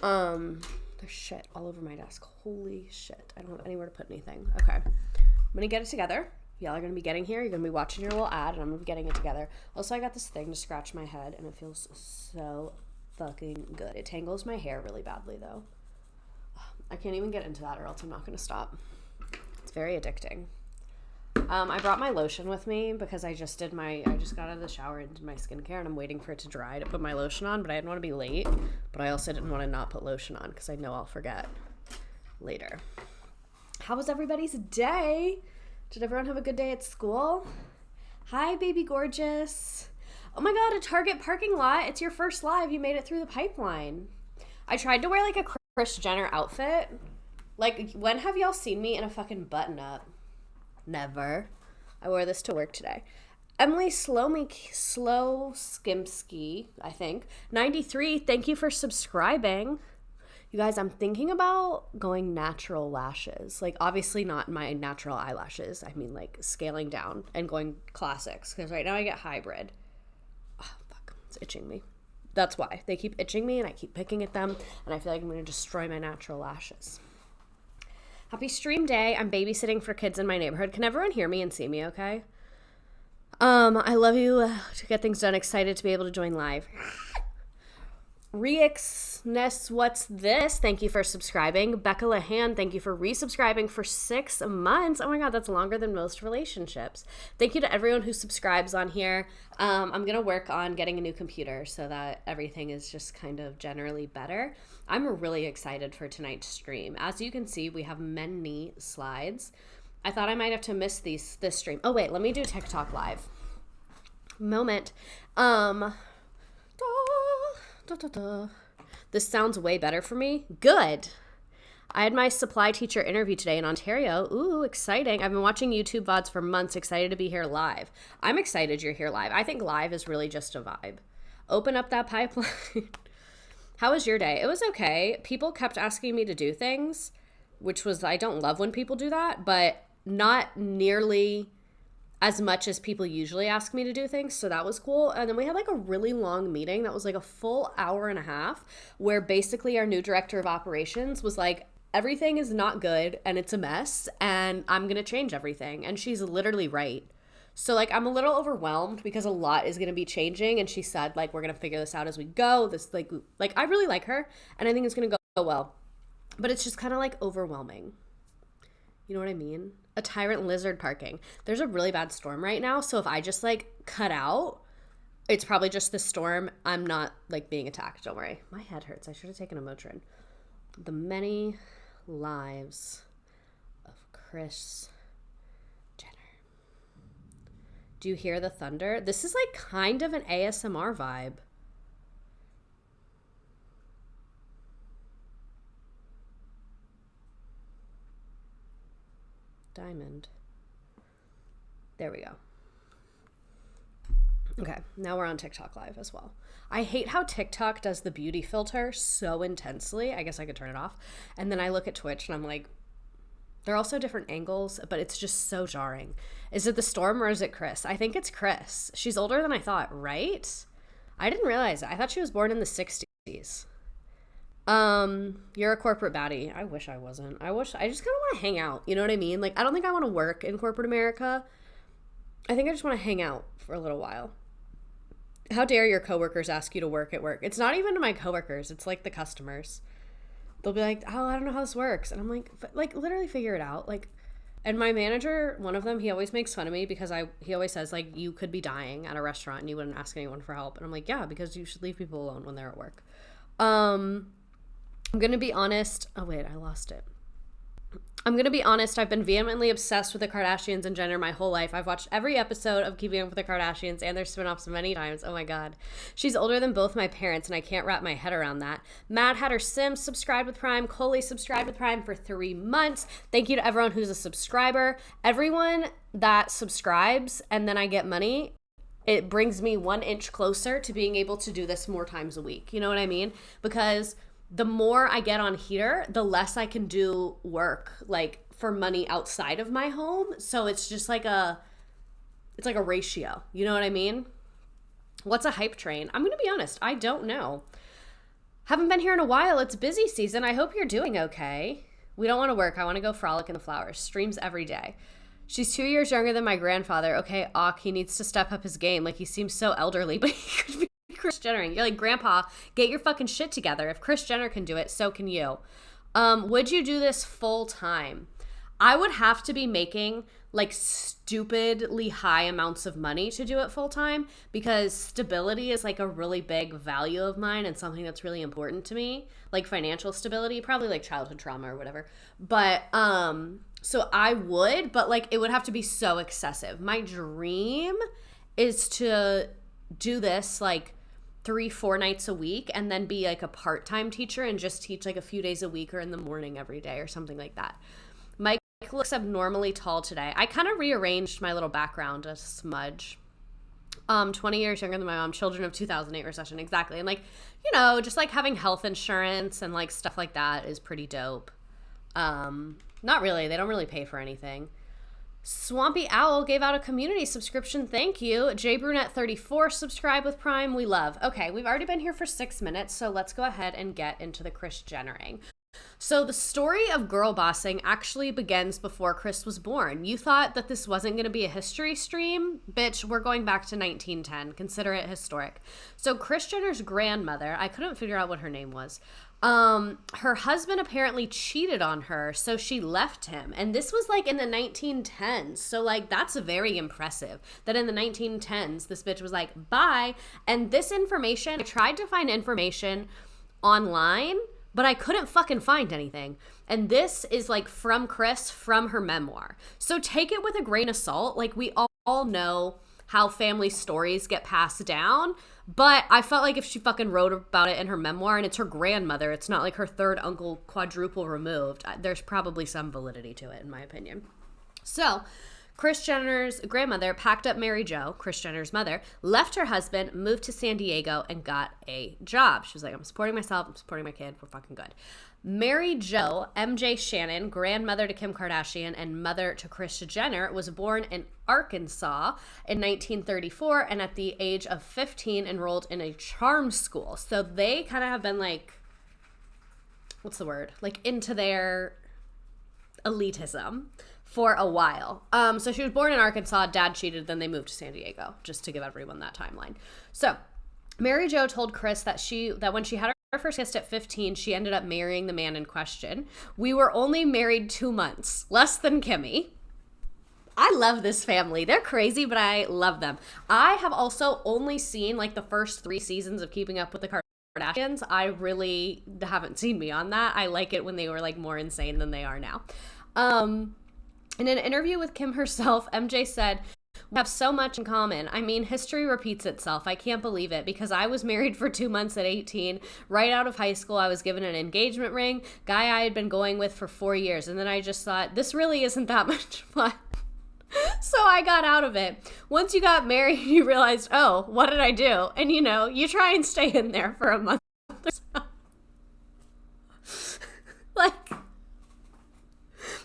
There's shit all over my desk. Holy shit. I don't have anywhere to put anything. Okay. I'm going to get it together. Y'all are going to be getting here. You're going to be watching your little ad, and I'm going to be getting it together. Also, I got this thing to scratch my head, and it feels so fucking good. It tangles my hair really badly, though. I can't even get into that, or else I'm not going to stop. It's very addicting. I brought my lotion with me because I just got out of the shower and did my skincare, and I'm waiting for it to dry to put my lotion on, but I didn't want to be late, but I also didn't want to not put lotion on because I know I'll forget later. How was everybody's day? Did everyone have a good day at school? Hi, baby gorgeous. Oh my God, a Target parking lot. It's your first live. You made it through the pipeline. I tried to wear like a Kris Jenner outfit. Like, when have y'all seen me in a fucking button up? Never. I wore this to work today. Emily Slow Skimsky, I think. 93, thank you for subscribing. You guys, I'm thinking about going natural lashes. Like, obviously not my natural eyelashes. I mean, like, scaling down and going classics. Because right now I get hybrid. Oh, fuck. It's itching me. That's why. They keep itching me and I keep picking at them. And I feel like I'm going to destroy my natural lashes. Happy stream day. I'm babysitting for kids in my neighborhood. Can everyone hear me and see me okay? I love you to get things done. Excited to be able to join live. Reexness, what's this? Thank you for subscribing. Becca Lahan, thank you for resubscribing for 6 months. Oh my God, that's longer than most relationships. Thank you to everyone who subscribes on here. I'm going to work on getting a new computer so that everything is just kind of generally better. I'm really excited for tonight's stream. As you can see, we have many slides. I thought I might have to miss this stream. Oh wait, let me do TikTok live. Moment. This sounds way better for me. Good. I had my supply teacher interview today in Ontario. Ooh, exciting. I've been watching YouTube VODs for months. Excited to be here live. I'm excited you're here live. I think live is really just a vibe. Open up that pipeline. How was your day? It was okay. People kept asking me to do things, which was, I don't love when people do that, but not nearly as much as people usually ask me to do things. So that was cool. And then we had like a really long meeting that was like a full hour and a half where basically our new director of operations was like, everything is not good and it's a mess and I'm going to change everything. And she's literally right. So like, I'm a little overwhelmed because a lot is going to be changing. And she said like, we're going to figure this out as we go. This like I really like her and I think it's going to go well, but it's just kind of like overwhelming. You know what I mean? A tyrant lizard parking. There's a really bad storm right now. So if I just like cut out, it's probably just the storm. I'm not like being attacked. Don't worry. My head hurts. I should have taken a Motrin. The many lives of Kris Jenner. Do you hear the thunder? This is like kind of an ASMR vibe. Diamond. There we go. Okay, now we're on TikTok live as well. I hate how TikTok does the beauty filter so intensely. I guess I could turn it off. And then I look at Twitch and I'm like, they're also different angles, but it's just so jarring. Is it the storm or is it Kris? I think it's Kris. She's older than I thought, right? I didn't realize it. I thought she was born in the 60s. You're a corporate baddie. I wish I wasn't. I just kind of want to hang out. You know what I mean? Like, I don't think I want to work in corporate America. I think I just want to hang out for a little while. How dare your coworkers ask you to work at work? It's not even my coworkers. It's like the customers. They'll be like, oh, I don't know how this works. And I'm like, literally figure it out. Like, and my manager, one of them, he always makes fun of me because he always says like, you could be dying at a restaurant and you wouldn't ask anyone for help. And I'm like, yeah, because you should leave people alone when they're at work. I'm going to be honest. Oh, wait, I lost it. I'm going to be honest. I've been vehemently obsessed with the Kardashians and Jenner my whole life. I've watched every episode of Keeping Up with the Kardashians and their spinoffs many times. Oh my God. She's older than both my parents and I can't wrap my head around that. Mad Hatter Sims subscribed with Prime. Coley subscribed with Prime for 3 months. Thank you to everyone who's a subscriber. Everyone that subscribes and then I get money, it brings me 1 inch closer to being able to do this more times a week. You know what I mean? Because the more I get on here, the less I can do work like for money outside of my home. So it's just like it's like a ratio. You know what I mean? What's a hype train? I'm going to be honest. I don't know. Haven't been here in a while. It's busy season. I hope you're doing okay. We don't want to work. I want to go frolic in the flowers. Streams every day. She's 2 years younger than my grandfather. Okay, he needs to step up his game. Like, he seems so elderly, but he could be Kris Jenner. You're like, Grandpa, get your fucking shit together. If Kris Jenner can do it, so can you. Would you do this full time? I would have to be making like stupidly high amounts of money to do it full time, because stability is like a really big value of mine and something that's really important to me, like financial stability, probably like childhood trauma or whatever. But so I would, but like it would have to be so excessive. My dream is to do this like 3-4 nights a week and then be like a part-time teacher and just teach like a few days a week or in the morning every day or something like that. Mike looks abnormally tall today. I kind of rearranged my little background a smudge. 20 years younger than my mom, children of 2008 recession. Exactly. And like, you know, just like having health insurance and like stuff like that is pretty dope. Not really. They don't really pay for anything. Swampy Owl gave out a community subscription. Thank you. J Brunette 34 subscribe with Prime. We love. Okay, we've already been here for 6 minutes, so let's go ahead and get into the Kris Jennering. So the story of girl bossing actually begins before Kris was born. You thought that this wasn't going to be a history stream? Bitch, we're going back to 1910. Consider it historic. So Kris Jenner's grandmother, I couldn't figure out what her name was. Her husband apparently cheated on her, so she left him. And this was like in the 1910s. So like that's very impressive that in the 1910s this bitch was like, bye. And this information, I tried to find information online, but I couldn't fucking find anything. And this is like from Kris, from her memoir. So take it with a grain of salt. Like we all know how family stories get passed down, but I felt like if she fucking wrote about it in her memoir and it's her grandmother, it's not like her third uncle quadruple removed, there's probably some validity to it in my opinion. So Kris Jenner's grandmother packed up Mary Jo, Kris Jenner's mother, left her husband, moved to San Diego, and got a job. She was like, I'm supporting myself, I'm supporting my kid, we're fucking good. Mary Jo, MJ Shannon, grandmother to Kim Kardashian and mother to Kris Jenner, was born in Arkansas in 1934 and at the age of 15 enrolled in a charm school. So they kind of have been like, what's the word? Like into their elitism for a while. So she was born in Arkansas, dad cheated, then they moved to San Diego, just to give everyone that timeline. So Mary Jo told Kris that when she had her first kiss at 15, she ended up marrying the man in question. We were only married 2 months, less than Kimmy. I love this family. They're crazy, but I love them. I have also only seen like the first 3 seasons of Keeping Up with the Kardashians. I really haven't seen beyond that. I like it when they were like more insane than they are now. In an interview with Kim herself, MJ said, "We have so much in common. I mean, history repeats itself. I can't believe it because I was married for 2 months at 18. Right out of high school, I was given an engagement ring, guy I had been going with for 4 years. And then I just thought, this really isn't that much fun. So I got out of it. Once you got married, you realized, oh, what did I do? And you know, you try and stay in there for a month or so." Like,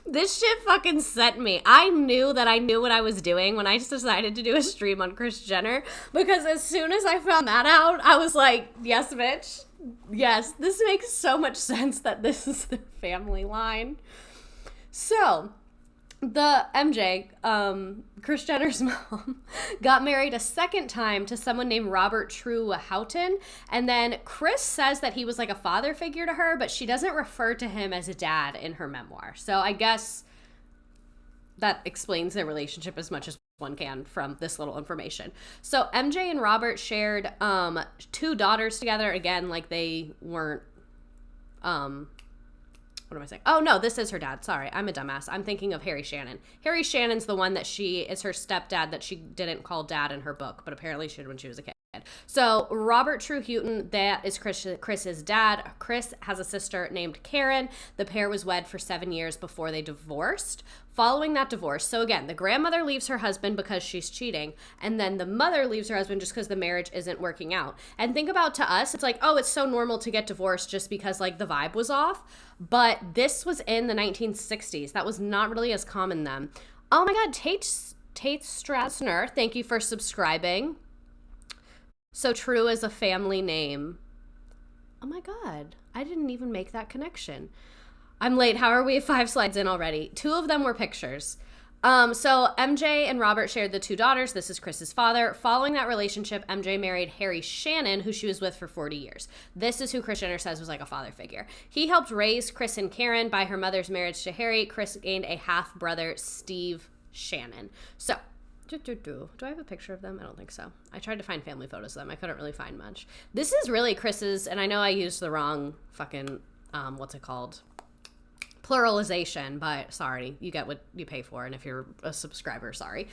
this shit fucking sent me. I knew that I knew what I was doing when I just decided to do a stream on Kris Jenner, because as soon as I found that out, I was like, yes, bitch. Yes, this makes so much sense that this is the family line. So the MJ, Kris Jenner's mom, got married a second time to someone named Robert True Houghton. And then Kris says that he was like a father figure to her, but she doesn't refer to him as a dad in her memoir. So I guess that explains their relationship as much as one can from this little information. So MJ and Robert shared 2 daughters together. Again, like they weren't, what am I saying? Oh, no, this is her dad. Sorry, I'm a dumbass. I'm thinking of Harry Shannon. Harry Shannon's the one that is her stepdad that she didn't call dad in her book, but apparently she did when she was a kid. So Robert True Houghton, that is Kris's dad. Kris has a sister named Karen. The pair was wed for 7 years before they divorced. Following that divorce, so again, the grandmother leaves her husband because she's cheating, and then the mother leaves her husband just because the marriage isn't working out. And think about, to us, it's like, oh, it's so normal to get divorced just because like the vibe was off. But this was in the 1960s. That was not really as common then. Oh my God, Tate Strassner, thank you for subscribing. So True is a family name. Oh my God. I didn't even make that connection. I'm late. How are we 5 slides in already? 2 of them were pictures. So MJ and Robert shared the 2 daughters. This is Kris's father. Following that relationship, MJ married Harry Shannon, who she was with for 40 years. This is who Kris Jenner says was like a father figure. He helped raise Kris and Karen. By her mother's marriage to Harry, Kris gained a half-brother, Steve Shannon. So, do I have a picture of them? I don't think so. I tried to find family photos of them. I couldn't really find much. This is really Kris's, and I know I used the wrong fucking, what's it called? Pluralization, but sorry, you get what you pay for, and if you're a subscriber, sorry.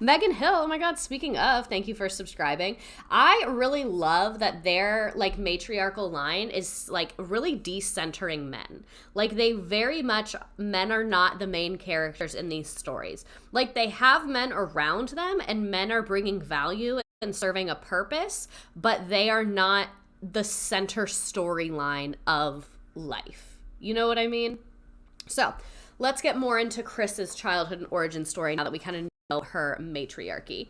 Megan Hill, oh my God, speaking of, thank you for subscribing. I really love that their like matriarchal line is like really decentering men. Like they very much, men are not the main characters in these stories. Like they have men around them and men are bringing value and serving a purpose, but they are not the center storyline of life. You know what I mean? So let's get more into Kris's childhood and origin story now that we kind of know her matriarchy.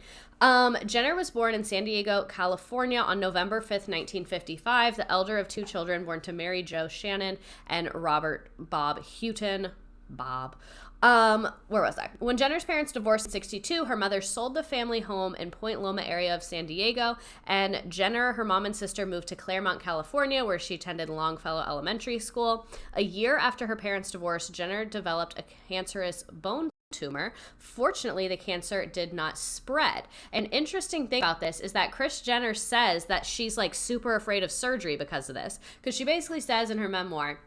Jenner was born in San Diego, California on November 5th, 1955, the elder of 2 children born to Mary Jo Shannon and Robert Bob Houghton. Where was I? When Jenner's parents divorced in 1962, her mother sold the family home in Point Loma area of San Diego, and Jenner, her mom and sister moved to Claremont, California, where she attended Longfellow Elementary School. A year after her parents' divorce, Jenner developed a cancerous bone tumor. Fortunately, the cancer did not spread. An interesting thing about this is that Kris Jenner says that she's like super afraid of surgery because of this, because she basically says in her memoir,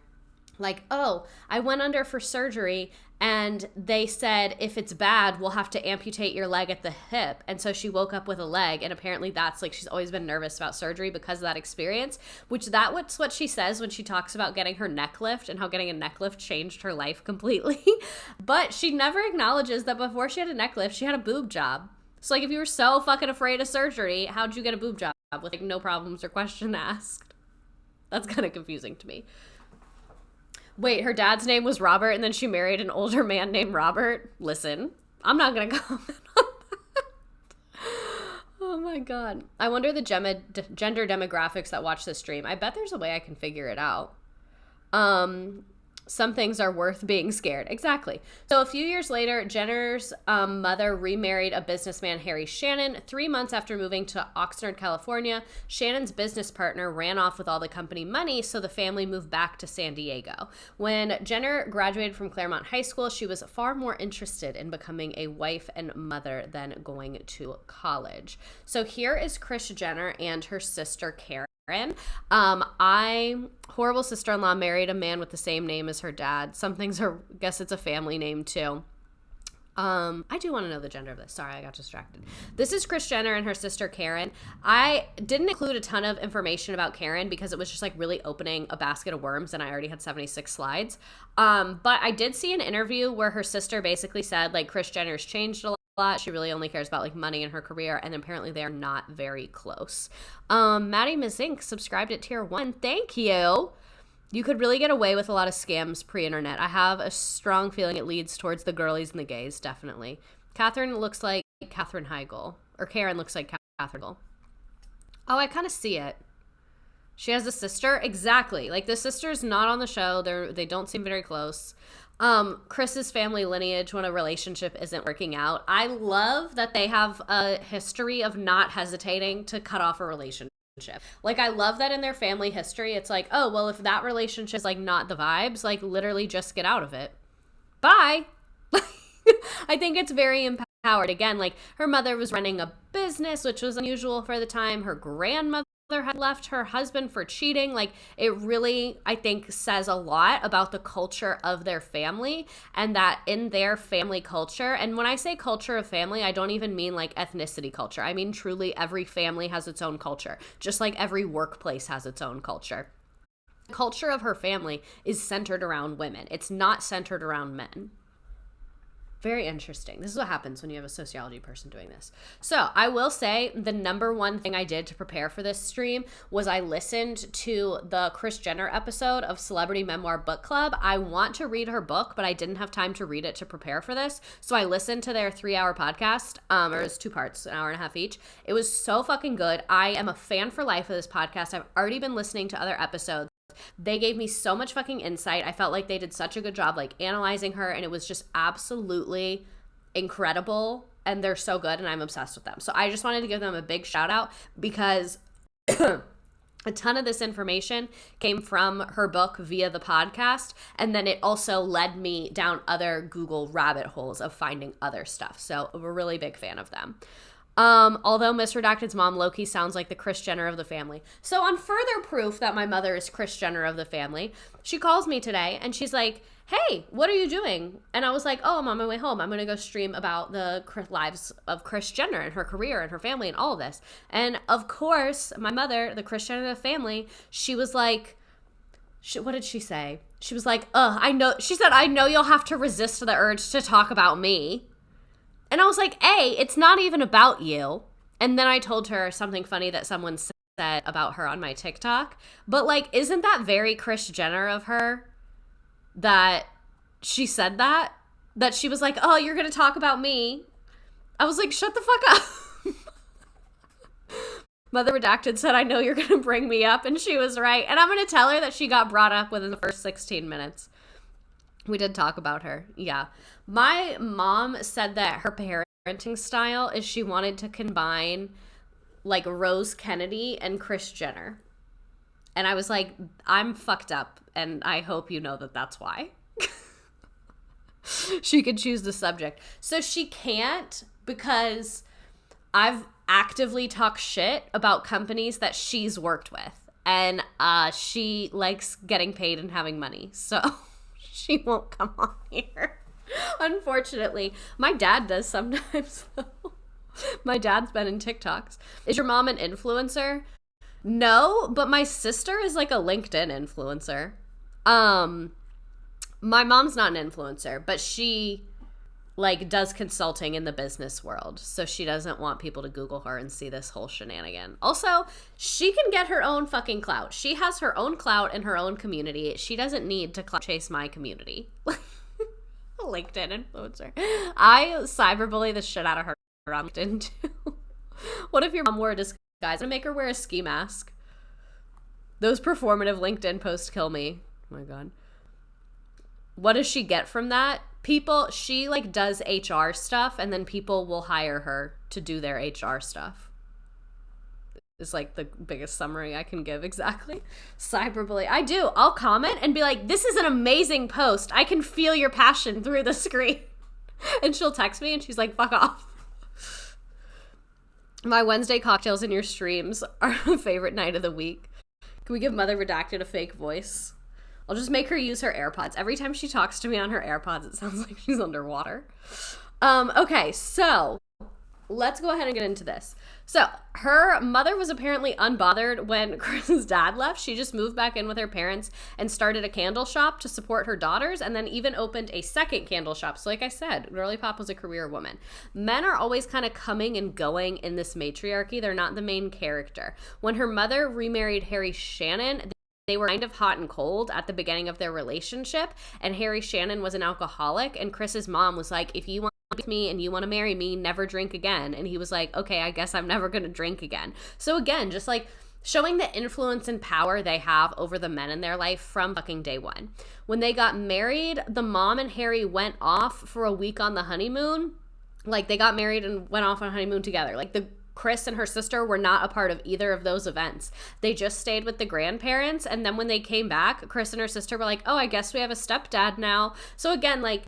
like, oh, I went under for surgery and they said, if it's bad, we'll have to amputate your leg at the hip. And so she woke up with a leg. And apparently that's like, she's always been nervous about surgery because of that experience, which that's what she says when she talks about getting her neck lift and how getting a neck lift changed her life completely. But she never acknowledges that before she had a neck lift, she had a boob job. So like, if you were so fucking afraid of surgery, how'd you get a boob job with like no problems or question asked? That's kind of confusing to me. Wait, her dad's name was Robert and then she married an older man named Robert? Listen, I'm not going to comment on that. Oh my God. I wonder the gender demographics that watch this stream. I bet there's a way I can figure it out. Some things are worth being scared. Exactly. So a few years later, Jenner's mother remarried a businessman, Harry Shannon. 3 months after moving to Oxnard, California, Shannon's business partner ran off with all the company money, so the family moved back to San Diego. When Jenner graduated from Claremont High School, she was far more interested in becoming a wife and mother than going to college. So here is Kris Jenner and her sister, Karen. Horrible sister-in-law married a man with the same name as her dad. Some things are, I guess it's a family name too. I do want to know the gender of this. Sorry, I got distracted. This is Kris Jenner and her sister Karen. I didn't include a ton of information about Karen because it was just like really opening a basket of worms and I already had 76 slides. But I did see an interview where her sister basically said like Kris Jenner's changed a lot. She really only cares about like money and her career, and apparently they are not very close. Maddie Mizink subscribed at tier 1. Thank you. You could really get away with a lot of scams pre-internet. I have a strong feeling it leads towards the girlies and the gays, definitely. Catherine looks like Katherine Heigl, or Karen looks like Katherine Heigl. Oh, I kind of see it. She has a sister? Exactly. Like the sister's not on the show. They don't seem very close. Kris's family lineage when a relationship isn't working out. I love that they have a history of not hesitating to cut off a relationship. Like, I love that in their family history, it's like, oh, well, if that relationship is like not the vibes, like literally just get out of it. Bye. I think it's very empowered. Again, like her mother was running a business, which was unusual for the time. Her grandmother had left her husband for cheating. Like it really, I think, says a lot about the culture of their family, and that in their family culture, and when I say culture of family, I don't even mean like ethnicity culture. I mean truly every family has its own culture, just like every workplace has its own culture. The culture of her family is centered around women. It's not centered around men. Very interesting. This is what happens when you have a sociology person doing this. So I will say the number one thing I did to prepare for this stream was I listened to the Kris Jenner episode of Celebrity Memoir Book Club. I want to read her book, but I didn't have time to read it to prepare for this. So I listened to their 3-hour podcast, or it was 2 parts, an hour and a half each. It was so fucking good. I am a fan for life of this podcast. I've already been listening to other episodes. They gave me so much fucking insight. I felt like they did such a good job like analyzing her, and it was just absolutely incredible, and they're so good, and I'm obsessed with them. So I just wanted to give them a big shout out because a ton of this information came from her book via the podcast, and then it also led me down other Google rabbit holes of finding other stuff. So I'm a really big fan of them. Although Miss Redacted's mom low-key sounds like the Kris Jenner of the family. So on further proof that my mother is Kris Jenner of the family, she calls me today and she's like, hey, what are you doing? And I was like, oh, I'm on my way home. I'm going to go stream about the lives of Kris Jenner and her career and her family and all of this. And of course, my mother, the Kris Jenner of the family, she was like, what did she say? She was like, I know. She said, I know you'll have to resist the urge to talk about me. And I was like, it's not even about you. And then I told her something funny that someone said about her on my TikTok. But, like, isn't that very Kris Jenner of her that she said that? That she was like, oh, you're going to talk about me? I was like, shut the fuck up. Mother Redacted said, I know you're going to bring me up. And she was right. And I'm going to tell her that she got brought up within the first 16 minutes. We did talk about her. Yeah. My mom said that her parenting style is she wanted to combine like Rose Kennedy and Kris Jenner. And I was like, I'm fucked up. And I hope you know that that's why. She could choose the subject. So she can't because I've actively talked shit about companies that she's worked with. And she likes getting paid and having money. So she won't come on here. Unfortunately. My dad does sometimes, though. My dad's been in TikToks. Is your mom an influencer? No, but my sister is like a LinkedIn influencer. My mom's not an influencer, but she like does consulting in the business world. So she doesn't want people to Google her and see this whole shenanigan. Also, she can get her own fucking clout. She has her own clout in her own community. She doesn't need to clout chase my community. LinkedIn influencer. I cyberbully the shit out of her on LinkedIn too. What if your mom wore a disguise? I'm gonna make her wear a ski mask. Those performative LinkedIn posts kill me. Oh my God. What does she get from that? People, she like does HR stuff and then people will hire her to do their HR stuff. It's like the biggest summary I can give. Exactly. Cyberbully. I do. I'll comment and be like, this is an amazing post. I can feel your passion through the screen. And she'll text me and she's like, fuck off. My Wednesday cocktails in your streams are my favorite night of the week. Can we give Mother Redacted a fake voice? I'll just make her use her AirPods. Every time she talks to me on her AirPods, it sounds like she's underwater. Okay, so let's go ahead and get into this. So her mother was apparently unbothered when Kris's dad left. She just moved back in with her parents and started a candle shop to support her daughters and then even opened a second candle shop. So like I said, Girly Pop was a career woman. Men are always kind of coming and going in this matriarchy. They're not the main character. When her mother remarried Harry Shannon, they were kind of hot and cold at the beginning of their relationship, and Harry Shannon was an alcoholic, and Kris's mom was like, if you want to be with me and you want to marry me, never drink again. And he was like, okay, I guess I'm never going to drink again. So again, just like showing the influence and power they have over the men in their life from fucking day one. When they got married, the mom and Harry went off for a week on the honeymoon. Like they got married and went off on honeymoon together. Like Kris and her sister were not a part of either of those events. They just stayed with the grandparents. And then when they came back, Kris and her sister were like, oh, I guess we have a stepdad now. So again, like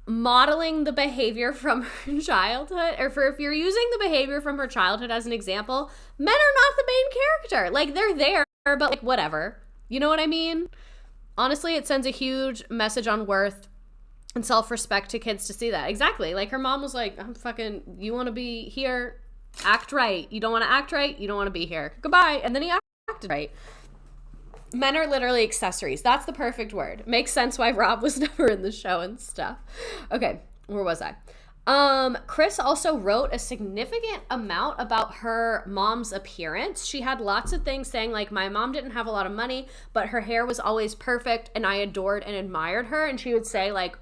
modeling the behavior from her childhood, or if you're using the behavior from her childhood as an example, men are not the main character. Like they're there, but like whatever. You know what I mean? Honestly, it sends a huge message on worth and self-respect to kids to see that. Exactly. Like her mom was like, you want to be here? Act right. You don't want to act right. You don't want to be here. Goodbye. And then he acted right. Men are literally accessories. That's the perfect word. Makes sense why Rob was never in the show and stuff. Okay. Where was I? Kris also wrote a significant amount about her mom's appearance. She had lots of things saying like, my mom didn't have a lot of money, but her hair was always perfect and I adored and admired her. And she would say like,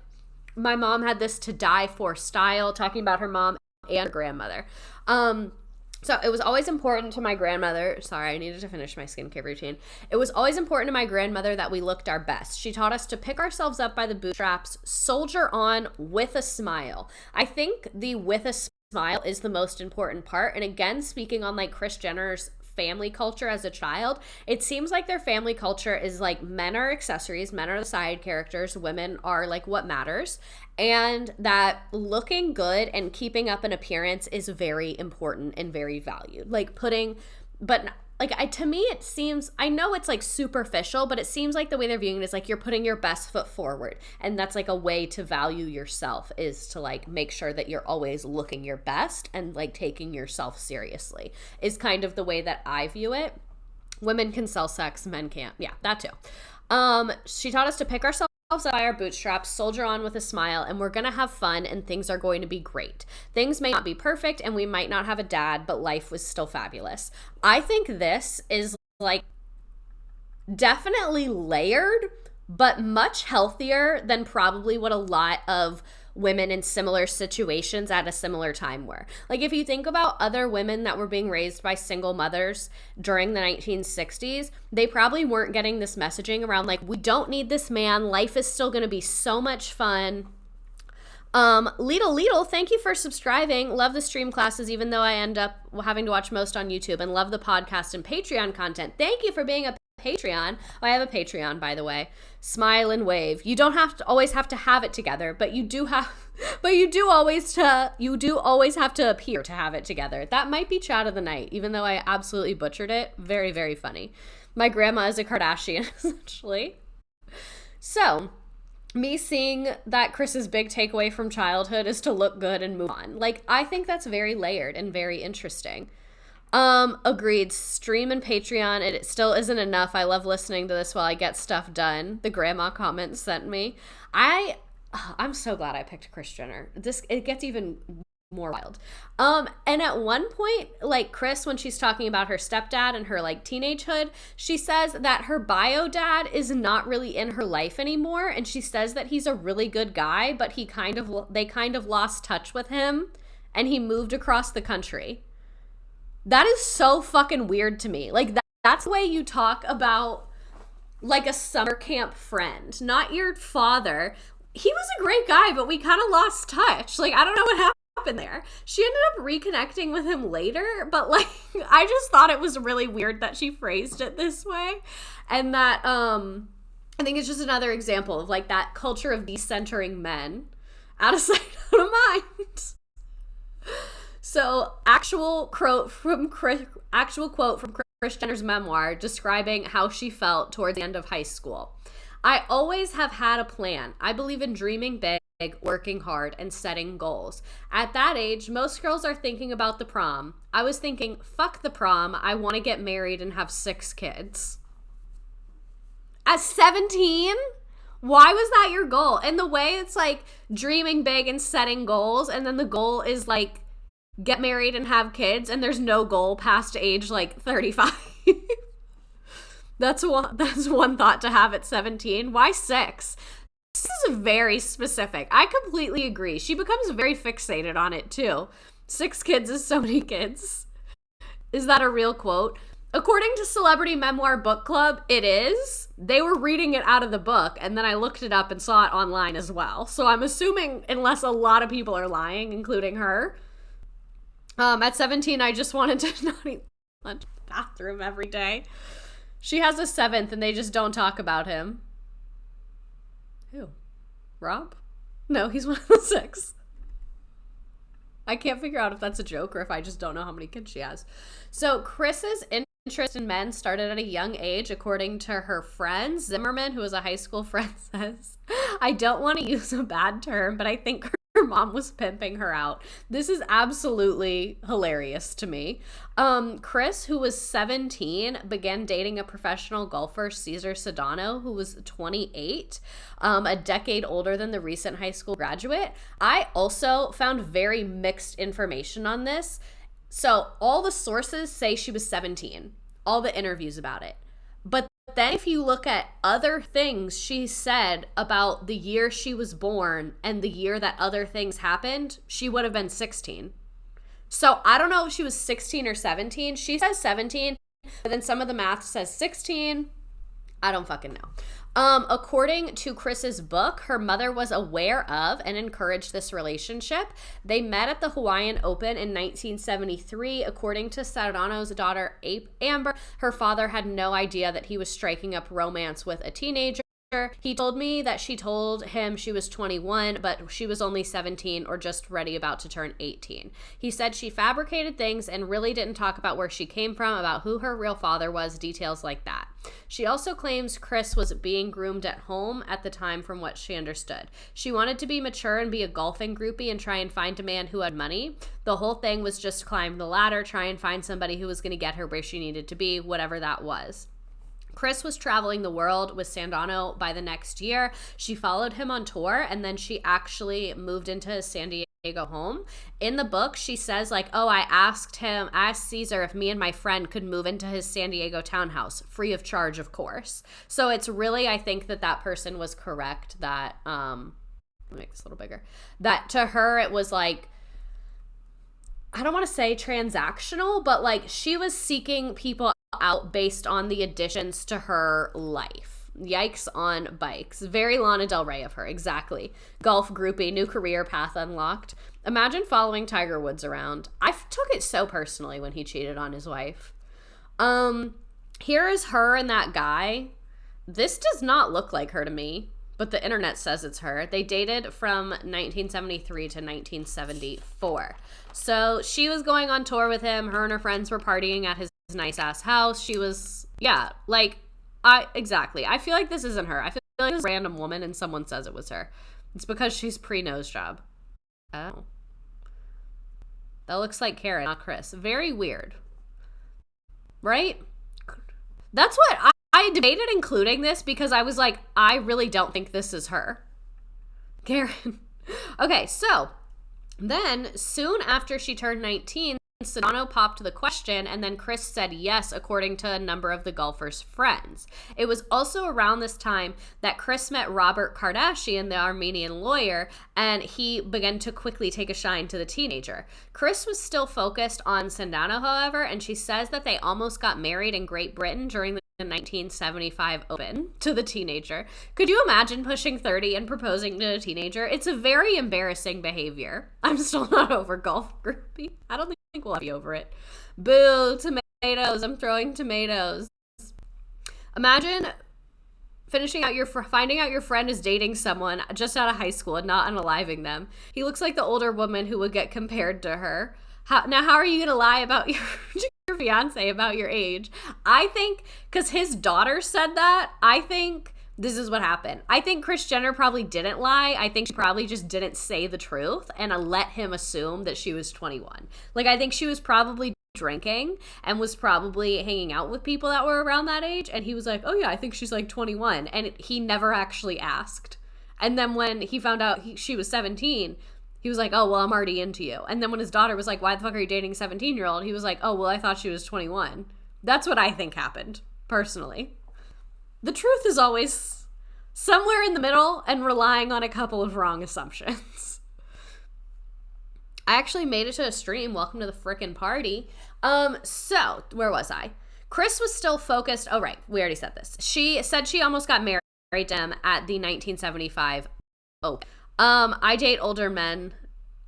my mom had this to die for style, talking about her mom and her grandmother. So it was always important to my grandmother. Sorry, I needed to finish my skincare routine. It was always important to my grandmother that we looked our best. She taught us to pick ourselves up by the bootstraps, soldier on with a smile. I think the with a smile is the most important part. And again, speaking on like Kris Jenner's family culture as a child, it seems like their family culture is like men are accessories, men are the side characters, women are like what matters, and that looking good and keeping up an appearance is very important and very valued. Like to me it seems, I know it's like superficial, but it seems like the way they're viewing it is like you're putting your best foot forward, and that's like a way to value yourself, is to like make sure that you're always looking your best and like taking yourself seriously, is kind of the way that I view it. Women can sell sex, men can't. Yeah, that too. She taught us to pick ourselves up by our bootstraps, soldier on with a smile, and we're gonna have fun and things are going to be great. Things may not be perfect and we might not have a dad, but life was still fabulous. I think this is like definitely layered, but much healthier than probably what a lot of women in similar situations at a similar time were. Like if you think about other women that were being raised by single mothers during the 1960s, they probably weren't getting this messaging around like, we don't need this man, life is still going to be so much fun. Lidl, thank you for subscribing. Love the stream classes, even though I end up having to watch most on YouTube, and love the podcast and Patreon content. Thank you for being a Patreon. Oh, I have a Patreon, by the way. Smile and wave. You don't always have to have it together, but you do always have to appear to have it together. That might be chat of the night, even though I absolutely butchered it. Very, very funny. My grandma is a Kardashian, essentially. So, me seeing that Kris's big takeaway from childhood is to look good and move on. Like, I think that's very layered and very interesting. Agreed. Stream and Patreon, it still isn't enough. I love listening to this while I get stuff done. The grandma comment sent me. I'm so glad I picked Kris Jenner. It gets even more wild. And at one point, like Kris, when she's talking about her stepdad and her like teenagehood, she says that her bio dad is not really in her life anymore. And she says that he's a really good guy, but they kind of lost touch with him and he moved across the country. That is so fucking weird to me. Like, that's the way you talk about, like, a summer camp friend, not your father. He was a great guy, but we kind of lost touch. Like, I don't know what happened there. She ended up reconnecting with him later, but, like, I just thought it was really weird that she phrased it this way. And that, I think it's just another example of, like, that culture of decentering men. Out of sight, out of mind. So, actual quote from Kris Jenner's memoir describing how she felt towards the end of high school. I always have had a plan. I believe in dreaming big, working hard, and setting goals. At that age, most girls are thinking about the prom. I was thinking, fuck the prom. I want to get married and have 6 kids. At 17? Why was that your goal? And the way it's like dreaming big and setting goals, and then the goal is like, get married and have kids, and there's no goal past age like 35. That's one thought to have at 17. Why 6? This is very specific. I completely agree. She becomes very fixated on it too. 6 kids is so many kids. Is that a real quote? According to Celebrity Memoir Book Club, it is. They were reading it out of the book, and then I looked it up and saw it online as well. So I'm assuming, unless a lot of people are lying, including her, at 17, I just wanted to not eat lunch in the bathroom every day. She has a 7th, and they just don't talk about him. Who? Rob? No, he's one of the 6. I can't figure out if that's a joke or if I just don't know how many kids she has. So Kris's interest in men started at a young age, according to her friend Zimmerman, who was a high school friend, says, I don't want to use a bad term, but I think her mom was pimping her out. This is absolutely hilarious to me. Kris, who was 17, began dating a professional golfer, Cesar Sedano, who was 28, a decade older than the recent high school graduate. I also found very mixed information on this. So all the sources say she was 17, all the interviews about it. But then if you look at other things she said about the year she was born and the year that other things happened, she would have been 16. So I don't know if she was 16 or 17. She says 17, but then some of the math says 16. I don't fucking know. According to Kris's book, her mother was aware of and encouraged this relationship. They met at the Hawaiian Open in 1973. According to Sedano's daughter, Amber, her father had no idea that he was striking up romance with a teenager. He told me that she told him she was 21, but she was only 17 or just ready about to turn 18. He said she fabricated things and really didn't talk about where she came from, about who her real father was, details like that. She also claims Kris was being groomed at home at the time from what she understood. She wanted to be mature and be a golfing groupie and try and find a man who had money. The whole thing was just climb the ladder, try and find somebody who was going to get her where she needed to be, whatever that was. Kris was traveling the world with Sedano by the next year. She followed him on tour, and then she actually moved into his San Diego home. In the book, she says, like, oh, I asked Cesar if me and my friend could move into his San Diego townhouse, free of charge, of course. So it's really, I think that person was correct that, let me make this a little bigger, that to her it was like, I don't want to say transactional, but like she was seeking people out based on the additions to her life. Yikes on bikes. Very Lana Del Rey of her, exactly. Golf groupie, new career path unlocked. Imagine following Tiger Woods around. I took it so personally when he cheated on his wife. Here is her and that guy. This does not look like her to me, but the internet says it's her. They dated from 1973 to 1974. So she was going on tour with him. Her and her friends were partying at his nice ass house. She was, yeah, like, exactly. I feel like this isn't her. I feel like this random woman and someone says it was her. It's because she's pre-nose job. Oh. That looks like Karen, not Kris. Very weird. Right? That's what I debated including this because I was like, I really don't think this is her. Karen. Okay, so then soon after she turned 19, Sedano popped the question, and then Kris said yes, according to a number of the golfer's friends. It was also around this time that Kris met Robert Kardashian, the Armenian lawyer, and he began to quickly take a shine to the teenager. Kris was still focused on Sedano, however, and she says that they almost got married in Great Britain during the 1975 Open to the teenager. Could you imagine pushing 30 and proposing to a teenager? It's a very embarrassing behavior. I'm still not over golf groupie. I don't think we'll be over it. Boo, tomatoes. I'm throwing tomatoes. Imagine finding out your friend is dating someone just out of high school and not unaliving them. He looks like the older woman who would get compared to her. How are you going to lie about your fiance about your age? I think, because his daughter said that, I think this is what happened. I think Kris Jenner probably didn't lie. I think she probably just didn't say the truth and let him assume that she was 21. Like, I think she was probably drinking and was probably hanging out with people that were around that age. And he was like, oh yeah, I think she's like 21. And he never actually asked. And then when he found out she was 17, he was like, oh, well, I'm already into you. And then when his daughter was like, why the fuck are you dating a 17-year-old? He was like, oh, well, I thought she was 21. That's what I think happened, personally. The truth is always somewhere in the middle and relying on a couple of wrong assumptions. I actually made it to a stream. Welcome to the frickin' party. So, where was I? Kris was still focused. Oh, right. We already said this. She said she almost got married to him at the 1975 Open. I date older men,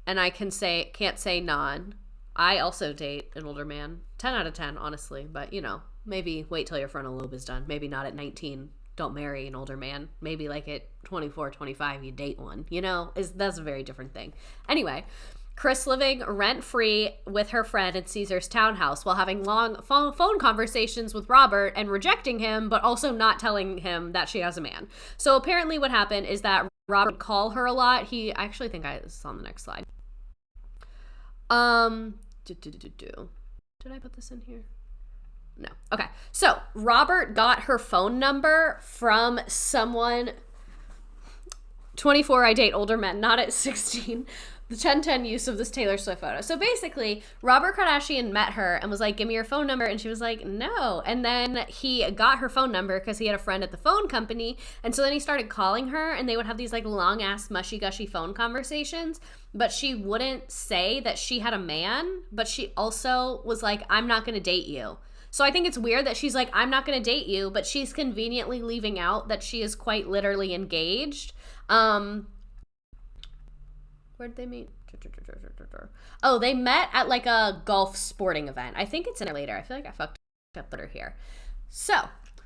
and I can't say non. I also date an older man. 10 out of 10, honestly. But, maybe wait till your frontal lobe is done. Maybe not at 19. Don't marry an older man. Maybe like at 24, 25, you date one. That's a very different thing. Anyway, Kris living rent-free with her friend in Caesar's townhouse while having long phone conversations with Robert and rejecting him, but also not telling him that she has a man. So apparently what happened is that Robert would call her a lot. I actually think this is on the next slide. Did I put this in here? No. Okay. So Robert got her phone number from someone. 24, I date older men, not at 16. The 10-10 use of this Taylor Swift photo. So basically, Robert Kardashian met her and was like, give me your phone number. And she was like, no. And then he got her phone number because he had a friend at the phone company. And so then he started calling her and they would have these like long ass mushy gushy phone conversations. But she wouldn't say that she had a man. But she also was like, I'm not going to date you. So I think it's weird that she's like, I'm not going to date you. But she's conveniently leaving out that she is quite literally engaged. Where'd they meet? Oh, they met at like a golf sporting event. I think it's in it later. I feel like I fucked up better here. So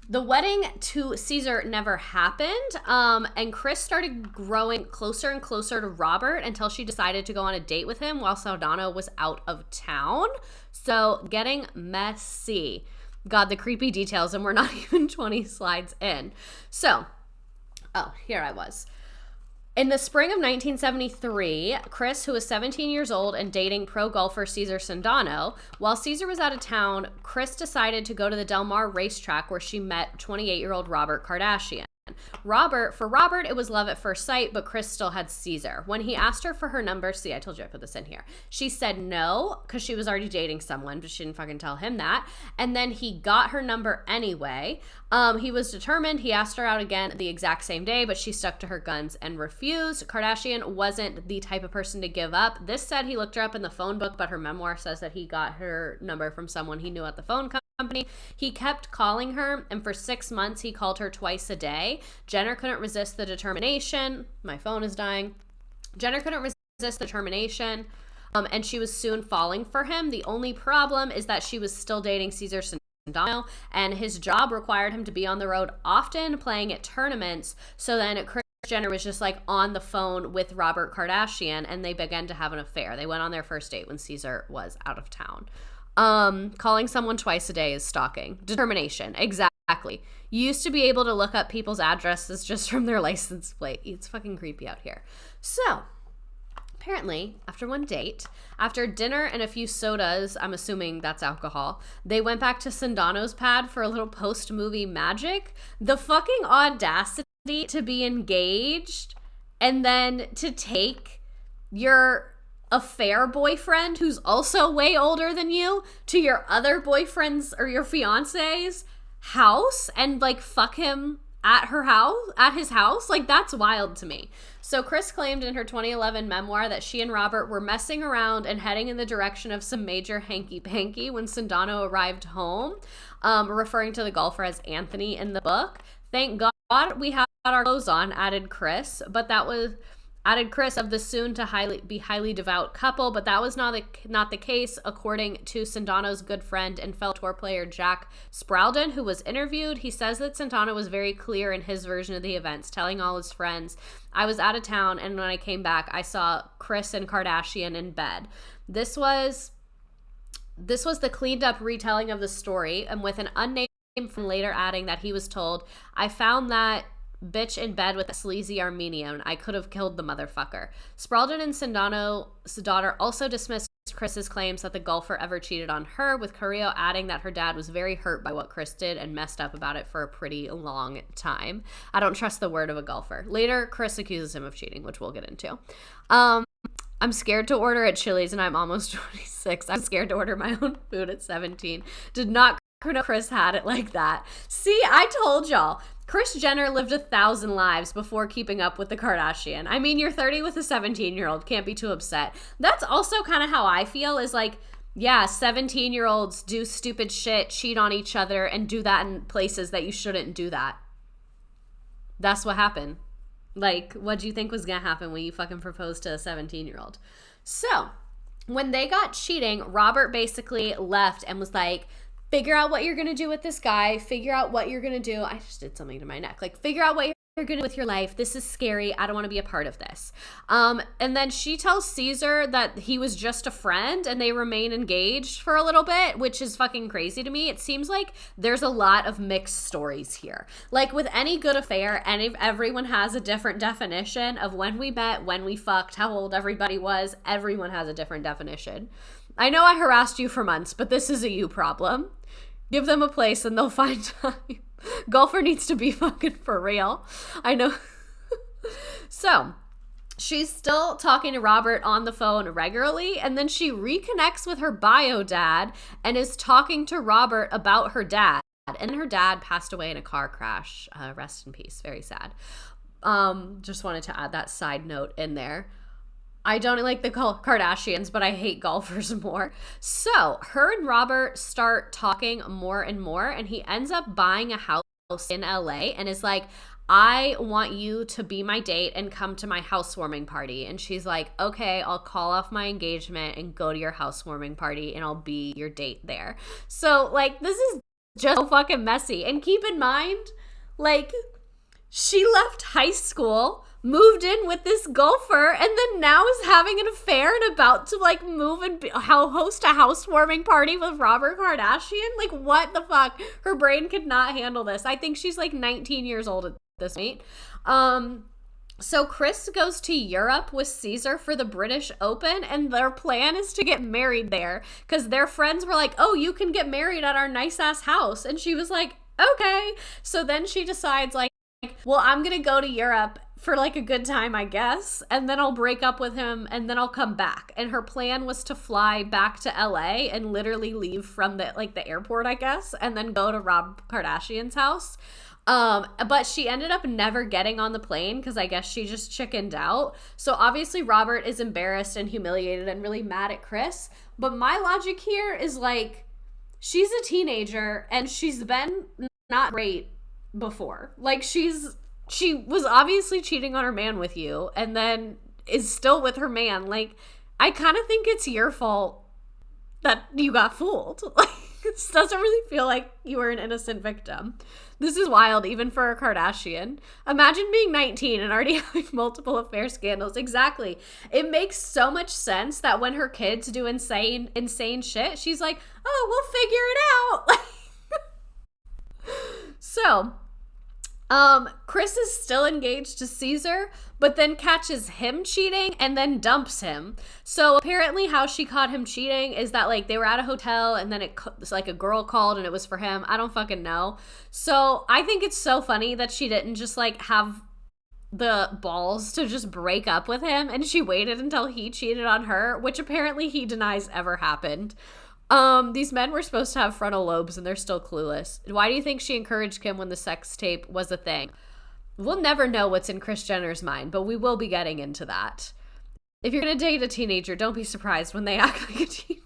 the wedding to Caesar never happened. And Kris started growing closer and closer to Robert until she decided to go on a date with him while Saldana was out of town. So getting messy. God, the creepy details, and we're not even 20 slides in. So, here I was. In the spring of 1973, Kris, who was 17 years old and dating pro golfer Cesar Sandano, while Cesar was out of town, Kris decided to go to the Del Mar racetrack where she met 28-year-old Robert Kardashian. For Robert, it was love at first sight, but Kris still had Caesar. When he asked her for her number, see, I told you I put this in here. She said no, because she was already dating someone, but she didn't fucking tell him that. And then he got her number anyway. He was determined. He asked her out again the exact same day, but she stuck to her guns and refused. Kardashian wasn't the type of person to give up. This said he looked her up in the phone book, but her memoir says that he got her number from someone he knew at the phone company. He kept calling her, and for 6 months he called her twice a day. Jenner couldn't resist the determination. My phone is dying. Jenner couldn't resist the determination, and she was soon falling for him. The only problem is that she was still dating Cesar Sandano, and his job required him to be on the road often, playing at tournaments. So then Kris Jenner was just like on the phone with Robert Kardashian, and they began to have an affair. They went on their first date when Cesar was out of town. Calling someone twice a day is stalking. Determination. Exactly. You used to be able to look up people's addresses just from their license plate. It's fucking creepy out here. So, apparently, after one date, after dinner and a few sodas, I'm assuming that's alcohol, they went back to Sandano's pad for a little post-movie magic. The fucking audacity to be engaged and then to take your affair boyfriend who's also way older than you to your other boyfriend's or your fiance's house and like fuck him at his house. Like, that's wild to me. So Kris claimed in her 2011 memoir that she and Robert were messing around and heading in the direction of some major hanky-panky when Sandano arrived home, referring to the golfer as Anthony in the book. Thank God we had our clothes on, added Kris, of the soon to highly devout couple, but that was not the case, according to Sandano's good friend and fellow tour player Jack Spraldon, who was interviewed. He says that Sandano was very clear in his version of the events, telling all his friends, I was out of town, and when I came back, I saw Kris and Kardashian in bed. This was the cleaned up retelling of the story, and with an unnamed friend later adding that he was told, I found that bitch in bed with a sleazy Armenian. I could have killed the motherfucker. Spraldon and Sandano's daughter also dismissed Kris's claims that the golfer ever cheated on her, with Carrillo adding that her dad was very hurt by what Kris did and messed up about it for a pretty long time. I don't trust the word of a golfer. Later, Kris accuses him of cheating, which we'll get into. I'm scared to order at Chili's and I'm almost 26. I'm scared to order my own food at 17. Did not know Kris had it like that. See, I told y'all. Kris Jenner lived 1,000 lives before keeping up with the Kardashian. I mean, you're 30 with a 17-year-old. Can't be too upset. That's also kind of how I feel, is like, yeah, 17-year-olds do stupid shit, cheat on each other, and do that in places that you shouldn't do that. That's what happened. Like, what do you think was going to happen when you fucking proposed to a 17-year-old? So, when they got cheating, Robert basically left and was like, figure out what you're going to do with this guy. Figure out what you're going to do. I just did something to my neck. Like, figure out what you're good with your life. This is scary. I don't want to be a part of this. And then she tells Caesar that he was just a friend and they remain engaged for a little bit, which is fucking crazy to me. It seems like there's a lot of mixed stories here. Like with any good affair, and if everyone has a different definition of when we met, when we fucked, how old everybody was, everyone has a different definition. I know I harassed you for months, but this is a you problem. Give them a place and they'll find time. Golfer needs to be fucking for real. I know. So, she's still talking to Robert on the phone regularly, and then she reconnects with her bio dad and is talking to Robert about her dad. And her dad passed away in a car crash. Rest in peace. Very sad. Just wanted to add that side note in there. I don't like the Kardashians, but I hate golfers more. So her and Robert start talking more and more, and he ends up buying a house in LA and is like, I want you to be my date and come to my housewarming party. And she's like, okay, I'll call off my engagement and go to your housewarming party and I'll be your date there. So like, this is just so fucking messy. And keep in mind, like, she left high school, moved in with this golfer, and then now is having an affair and about to like move and host a housewarming party with Robert Kardashian. Like, what the fuck? Her brain could not handle this. I think she's like 19 years old at this point. So Kris goes to Europe with Caesar for the British Open, and their plan is to get married there because their friends were like, oh, you can get married at our nice ass house. And she was like, okay. So then she decides like, well, I'm going to go to Europe for like a good time, I guess, and then I'll break up with him and then I'll come back. And her plan was to fly back to LA and literally leave from the airport, I guess, and then go to Rob Kardashian's house. But she ended up never getting on the plane because I guess she just chickened out. So obviously Robert is embarrassed and humiliated and really mad at Kris. But my logic here is like, she's a teenager and she's been not great before. Like she was obviously cheating on her man with you and then is still with her man. Like, I kind of think it's your fault that you got fooled. Like, this doesn't really feel like you were an innocent victim. This is wild, even for a Kardashian. Imagine being 19 and already having multiple affair scandals. Exactly. It makes so much sense that when her kids do insane shit, she's like, oh, we'll figure it out. So, Kris is still engaged to Caesar, but then catches him cheating and then dumps him. So apparently how she caught him cheating is that like they were at a hotel and then it's like a girl called and it was for him. I don't fucking know. So I think it's so funny that she didn't just like have the balls to just break up with him and she waited until he cheated on her, which apparently he denies ever happened. These men were supposed to have frontal lobes and they're still clueless. Why do you think she encouraged Kim when the sex tape was a thing? We'll never know what's in Kris Jenner's mind, but we will be getting into that. If you're going to date a teenager, don't be surprised when they act like a teenager.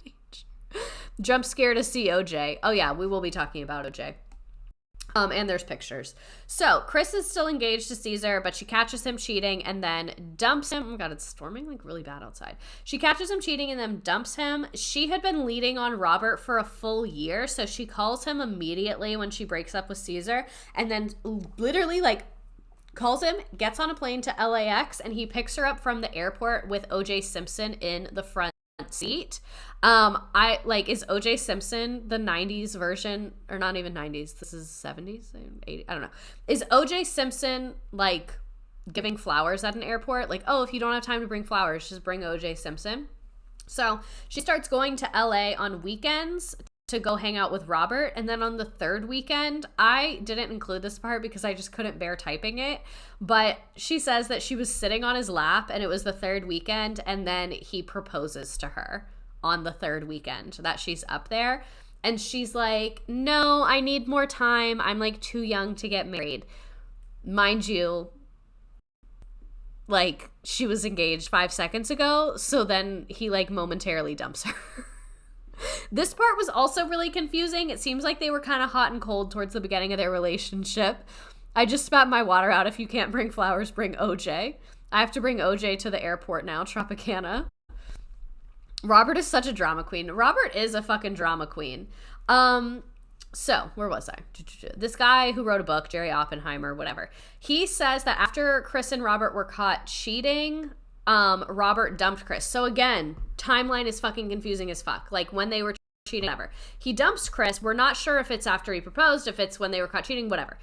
Jump scare to see OJ. Oh yeah, we will be talking about OJ. And there's pictures. So Kris is still engaged to Caesar, but she catches him cheating and then dumps him. Oh my God, it's storming like really bad outside. She catches him cheating and then dumps him. She had been leading on Robert for a full year, so she calls him immediately when she breaks up with Caesar and then literally like calls him, gets on a plane to LAX, and he picks her up from the airport with OJ Simpson in the front seat. Is OJ Simpson the 90s version, or not even 90s, this is 70s, 80s, I don't know. Is OJ Simpson like giving flowers at an airport? Like, oh, if you don't have time to bring flowers, just bring OJ Simpson. So she starts going to LA on weekends to go hang out with Robert, and then on the third weekend, I didn't include this part because I just couldn't bear typing it, but she says that she was sitting on his lap and it was the third weekend, and then he proposes to her on the third weekend that she's up there, and she's like, no, I need more time, I'm like too young to get married. Mind you, like she was engaged 5 seconds ago, so then he like momentarily dumps her. This part was also really confusing. It seems like they were kind of hot and cold towards the beginning of their relationship. I just spat my water out. If you can't bring flowers, bring OJ. I have to bring OJ to the airport now, Tropicana. Robert is such a drama queen. Robert is a fucking drama queen. So, where was I? This guy who wrote a book, Jerry Oppenheimer, whatever. He says that after Kris and Robert were caught cheating, Robert dumped Kris. So again, timeline is fucking confusing as fuck. Like when they were cheating, whatever. He dumps Kris. We're not sure if it's after he proposed, if it's when they were caught cheating, whatever.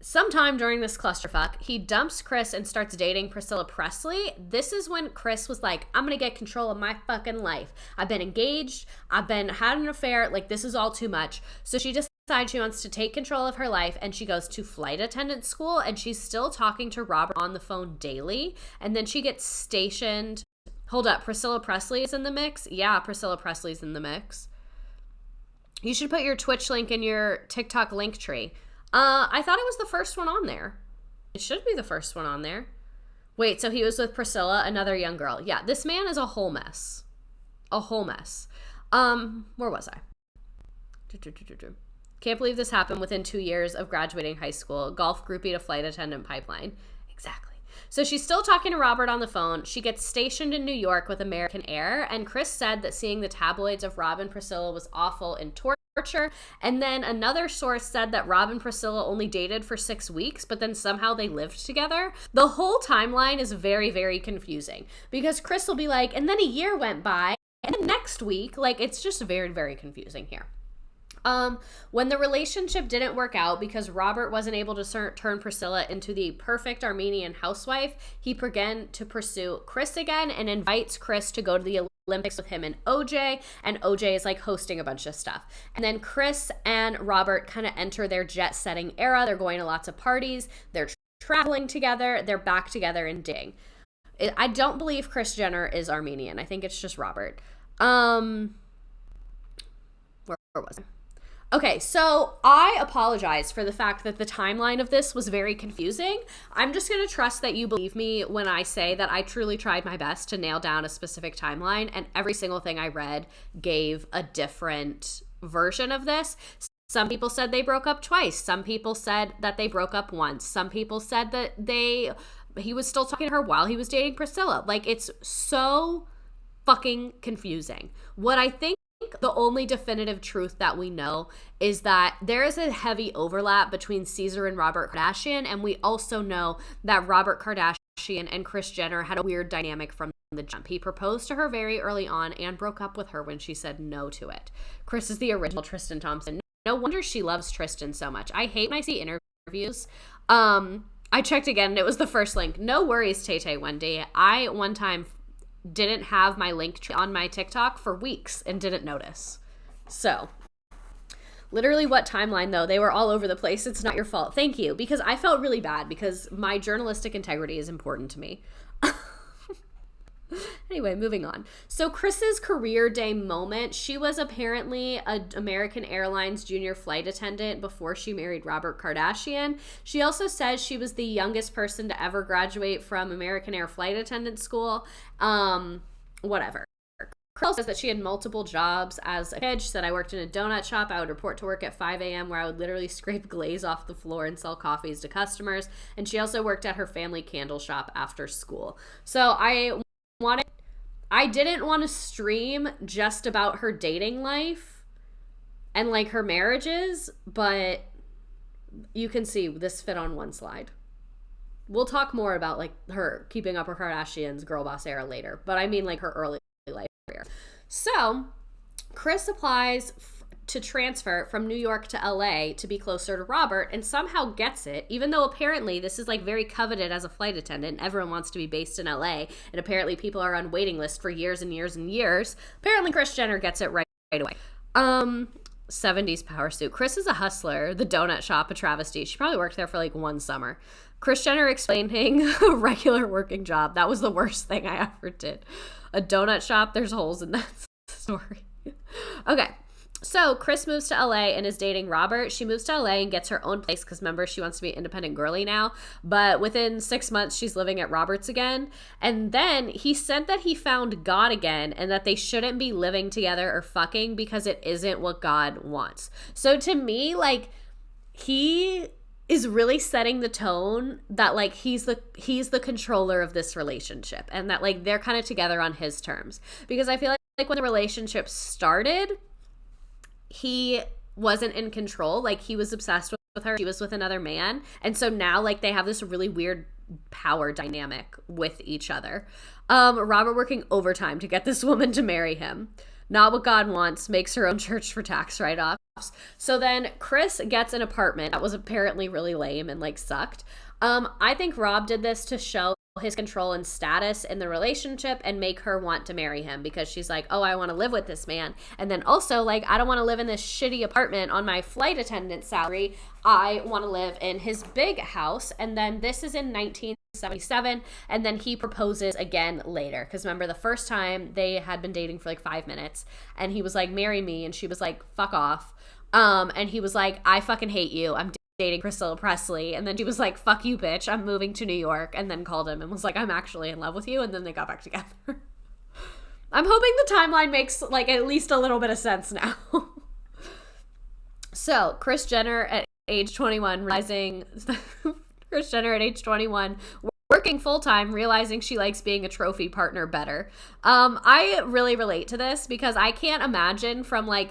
Sometime during this clusterfuck, he dumps Kris and starts dating Priscilla Presley. This is when Kris was like, I'm gonna get control of my fucking life. I've been engaged. I've been had an affair. Like, this is all too much. So she decides she wants to take control of her life, and she goes to flight attendant school, and she's still talking to Robert on the phone daily. And then she gets stationed. Hold up, Priscilla Presley is in the mix? Yeah, Priscilla Presley's in the mix. You should put your Twitch link in your TikTok link tree. I thought it was the first one on there. It should be the first one on there. Wait, so he was with Priscilla, another young girl. Yeah, this man is a whole mess. A whole mess. Where was I? Can't believe this happened within 2 years of graduating high school. Golf groupie to flight attendant pipeline. Exactly. So she's still talking to Robert on the phone. She gets stationed in New York with American Air, and Kris said that seeing the tabloids of Rob and Priscilla was awful and torture. And then another source said that Rob and Priscilla only dated for 6 weeks, but then somehow they lived together. The whole timeline is very, very confusing because Kris will be like, and then a year went by, and then next week, like, it's just very, very confusing here. When the relationship didn't work out because Robert wasn't able to turn Priscilla into the perfect Armenian housewife, he began to pursue Kris again and invites Kris to go to the Olympics with him and OJ is like hosting a bunch of stuff. And then Kris and Robert kind of enter their jet setting era. They're going to lots of parties. They're traveling together. They're back together and dating. I don't believe Kris Jenner is Armenian. I think it's just Robert. Where was I? Okay, so I apologize for the fact that the timeline of this was very confusing. I'm just going to trust that you believe me when I say that I truly tried my best to nail down a specific timeline, and every single thing I read gave a different version of this. Some people said they broke up twice. Some people said that they broke up once. Some people said that he was still talking to her while he was dating Priscilla. Like, it's so fucking confusing. What I think the only definitive truth that we know is that there is a heavy overlap between Caesar and Robert Kardashian, and we also know that Robert Kardashian and Kris Jenner had a weird dynamic from the jump. He proposed to her very early on and broke up with her when she said no to it. Kris is the original Tristan Thompson. No wonder she loves Tristan so much. I hate when I see interviews. I checked again, and it was the first link. No worries, Tay Wendy. I one time didn't have my link on my TikTok for weeks and didn't notice. So, literally what timeline though? They were all over the place. It's not your fault. Thank you. Because I felt really bad because my journalistic integrity is important to me. Anyway, moving on. So Kris's career day moment, she was apparently an American Airlines junior flight attendant before she married Robert Kardashian. She also says she was the youngest person to ever graduate from American Air flight attendant school. Whatever. Kris says that she had multiple jobs as a kid. She said, I worked in a donut shop. I would report to work at 5 a.m. where I would literally scrape glaze off the floor and sell coffees to customers. And she also worked at her family candle shop after school. So I didn't want to stream just about her dating life and like her marriages, but you can see this fit on one slide. We'll talk more about like her keeping up with Kardashians girl boss era later, but I mean like her early life career. So Kris applies to transfer from New York to LA to be closer to Robert and somehow gets it, even though apparently this is like very coveted as a flight attendant. Everyone wants to be based in LA, and apparently people are on waiting lists for years and years and years. Apparently Kris Jenner gets it right away. 70s power suit. Kris is a hustler. The donut shop, a travesty. She probably worked there for like one summer. Kris Jenner explaining a regular working job. That was the worst thing I ever did. A donut shop, there's holes in that story. Okay. So Kris moves to LA and is dating Robert. She moves to LA and gets her own place because, remember, she wants to be an independent girly now. But within 6 months, she's living at Robert's again. And then he said that he found God again and that they shouldn't be living together or fucking because it isn't what God wants. So to me, like, he is really setting the tone that like he's the controller of this relationship and that like they're kind of together on his terms. Because I feel like when the relationship started, he wasn't in control. Like, he was obsessed with her. She was with another man. And so now, like, they have this really weird power dynamic with each other. Robert working overtime to get this woman to marry him. Not what God wants, makes her own church for tax write-offs. So then Kris gets an apartment that was apparently really lame and like sucked. I think Rob did this to show his control and status in the relationship and make her want to marry him, because she's like, oh, I want to live with this man. And then also, like, I don't want to live in this shitty apartment on my flight attendant salary. I want to live in his big house. And then this is in 1977. And then he proposes again later. Because remember, the first time they had been dating for like 5 minutes and he was like, marry me. And she was like, fuck off. And he was like, I fucking hate you. I'm dating Priscilla Presley. And then she was like, fuck you, bitch, I'm moving to New York. And then called him and was like, I'm actually in love with you. And then they got back together. I'm hoping the timeline makes like at least a little bit of sense now. So Kris Jenner at age 21 working full-time, realizing she likes being a trophy partner better. I really relate to this because I can't imagine from like,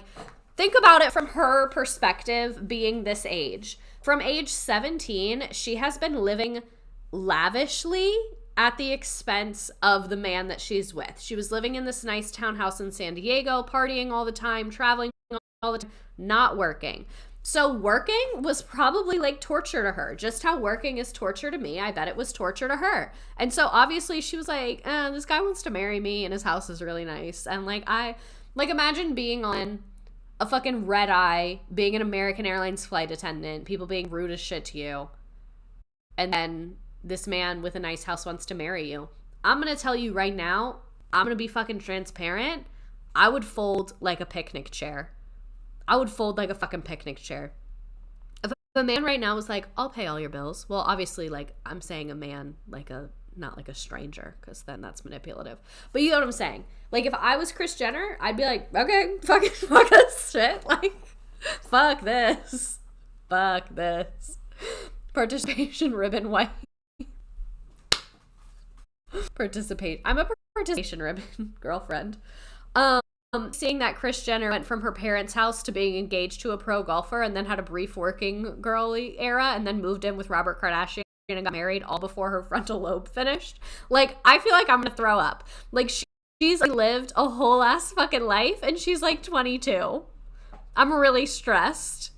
think about it from her perspective being this age. From age 17, she has been living lavishly at the expense of the man that she's with. She was living in this nice townhouse in San Diego, partying all the time, traveling all the time, not working. So working was probably like torture to her. Just how working is torture to me, I bet it was torture to her. And so obviously she was like, this guy wants to marry me and his house is really nice. And like, imagine being on a fucking red eye, being an American Airlines flight attendant, people being rude as shit to you. And then this man with a nice house wants to marry you. I'm going to tell you right now, I'm going to be fucking transparent. I would fold like a picnic chair. I would fold like a fucking picnic chair. If a man right now was like, I'll pay all your bills. Well, obviously, like, I'm saying a man, like not like a stranger, because then that's manipulative. But you know what I'm saying? Like, if I was Kris Jenner, I'd be like, okay, fuck this shit. Like, fuck this. Fuck this. Participation ribbon white. I'm a participation ribbon girlfriend. Seeing that Kris Jenner went from her parents' house to being engaged to a pro golfer and then had a brief working girly era and then moved in with Robert Kardashian and got married all before her frontal lobe finished. Like, I feel like I'm gonna throw up. Like, she's like lived a whole ass fucking life and she's like 22. I'm really stressed.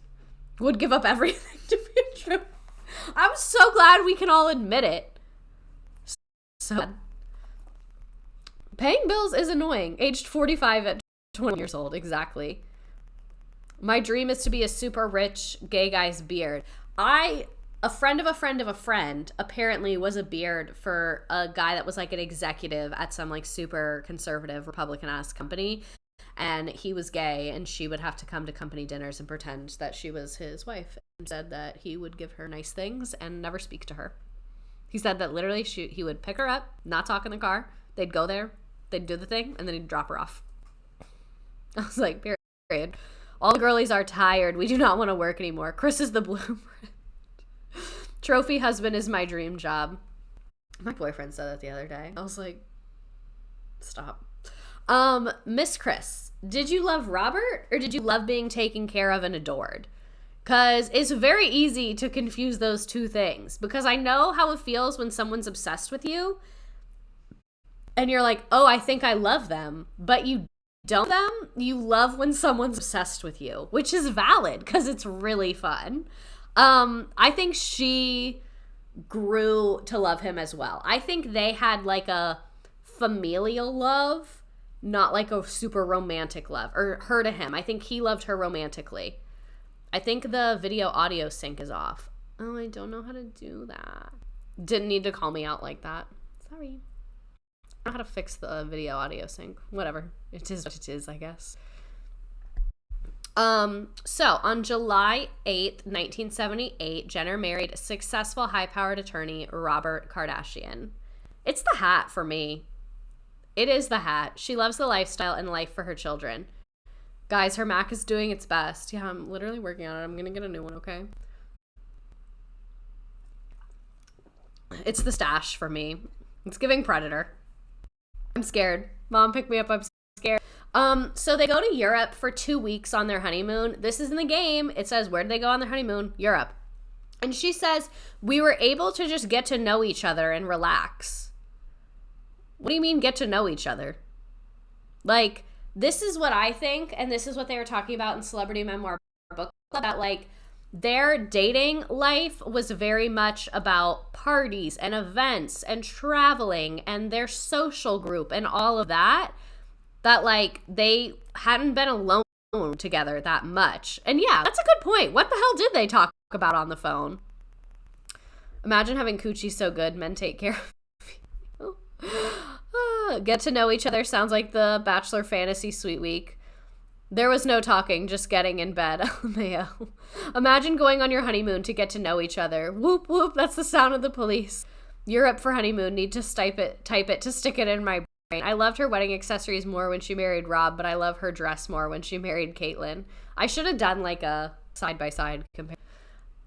Would give up everything to be true. I'm so glad we can all admit it. So paying bills is annoying. Aged 45 at 20 years old, exactly. My dream is to be a super rich gay guy's beard. A friend of a friend of a friend apparently was a beard for a guy that was like an executive at some like super conservative Republican-ass company. And he was gay and she would have to come to company dinners and pretend that she was his wife, and said that he would give her nice things and never speak to her. He said that literally he would pick her up, not talk in the car. They'd go there, they'd do the thing, and then he'd drop her off. I was like, period. All the girlies are tired. We do not want to work anymore. Kris is the blueprint. Trophy husband is my dream job. My boyfriend said that the other day. I was like, stop. Miss Kris, did you love Robert or did you love being taken care of and adored? Because it's very easy to confuse those two things. Because I know how it feels when someone's obsessed with you and you're like, oh, I think I love them, but you don't love them. You love when someone's obsessed with you, which is valid because it's really fun. I think she grew to love him as well. I think they had like a familial love, not like a super romantic love, or her to him. I think he loved her romantically. I think the video audio sync is off. Oh, I don't know how to do that. Didn't need to call me out like that. Sorry. I don't know how to fix the video audio sync. Whatever. It is what it is, I guess. So on July 8th, 1978, Jenner married successful high-powered attorney Robert Kardashian. It's the hat for me. It is the hat. She loves the lifestyle and life for her children. Guys, her Mac is doing its best. Yeah, I'm literally working on it. I'm gonna get a new one, okay? It's the stash for me. It's giving Predator. I'm scared. Mom, pick me up. I'm scared. So they go to Europe for 2 weeks on their honeymoon. This is in the game. It says, where did they go on their honeymoon? Europe. And she says, we were able to just get to know each other and relax. What do you mean get to know each other? Like, this is what I think, and this is what they were talking about in Celebrity Memoir Book Club, that like their dating life was very much about parties and events and traveling and their social group and all of that, that like they hadn't been alone together that much. And yeah, that's a good point. What the hell did they talk about on the phone? Imagine having coochie so good men take care of you. Get to know each other sounds like the Bachelor Fantasy Suite Week. There was no talking, just getting in bed. Mayo. Imagine going on your honeymoon to get to know each other. Whoop, whoop, that's the sound of the police. Europe for honeymoon, need to type it to stick it in my brain. I loved her wedding accessories more when she married Rob, but I love her dress more when she married Caitlyn. I should have done like a side-by-side comparison.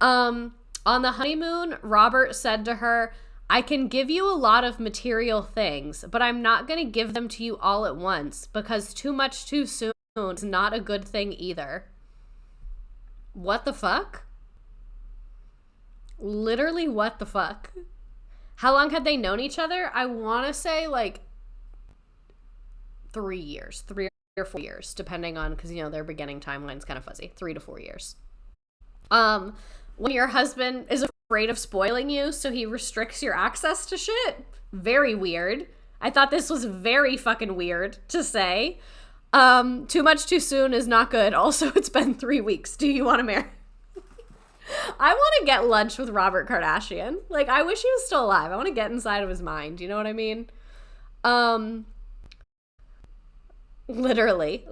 On the honeymoon, Robert said to her, I can give you a lot of material things, but I'm not going to give them to you all at once because too much too soon is not a good thing either. What the fuck? Literally, what the fuck? How long had they known each other? I want to say like 3 years, 3 or 4 years, depending on, because, you know, their beginning timeline's kind of fuzzy. 3 to 4 years. When your husband is afraid of spoiling you, so he restricts your access to shit. Very weird. I thought this was very fucking weird to say. Too much too soon is not good. Also, it's been 3 weeks. Do you want to marry? I want to get lunch with Robert Kardashian. Like, I wish he was still alive. I want to get inside of his mind. You know what I mean? Literally.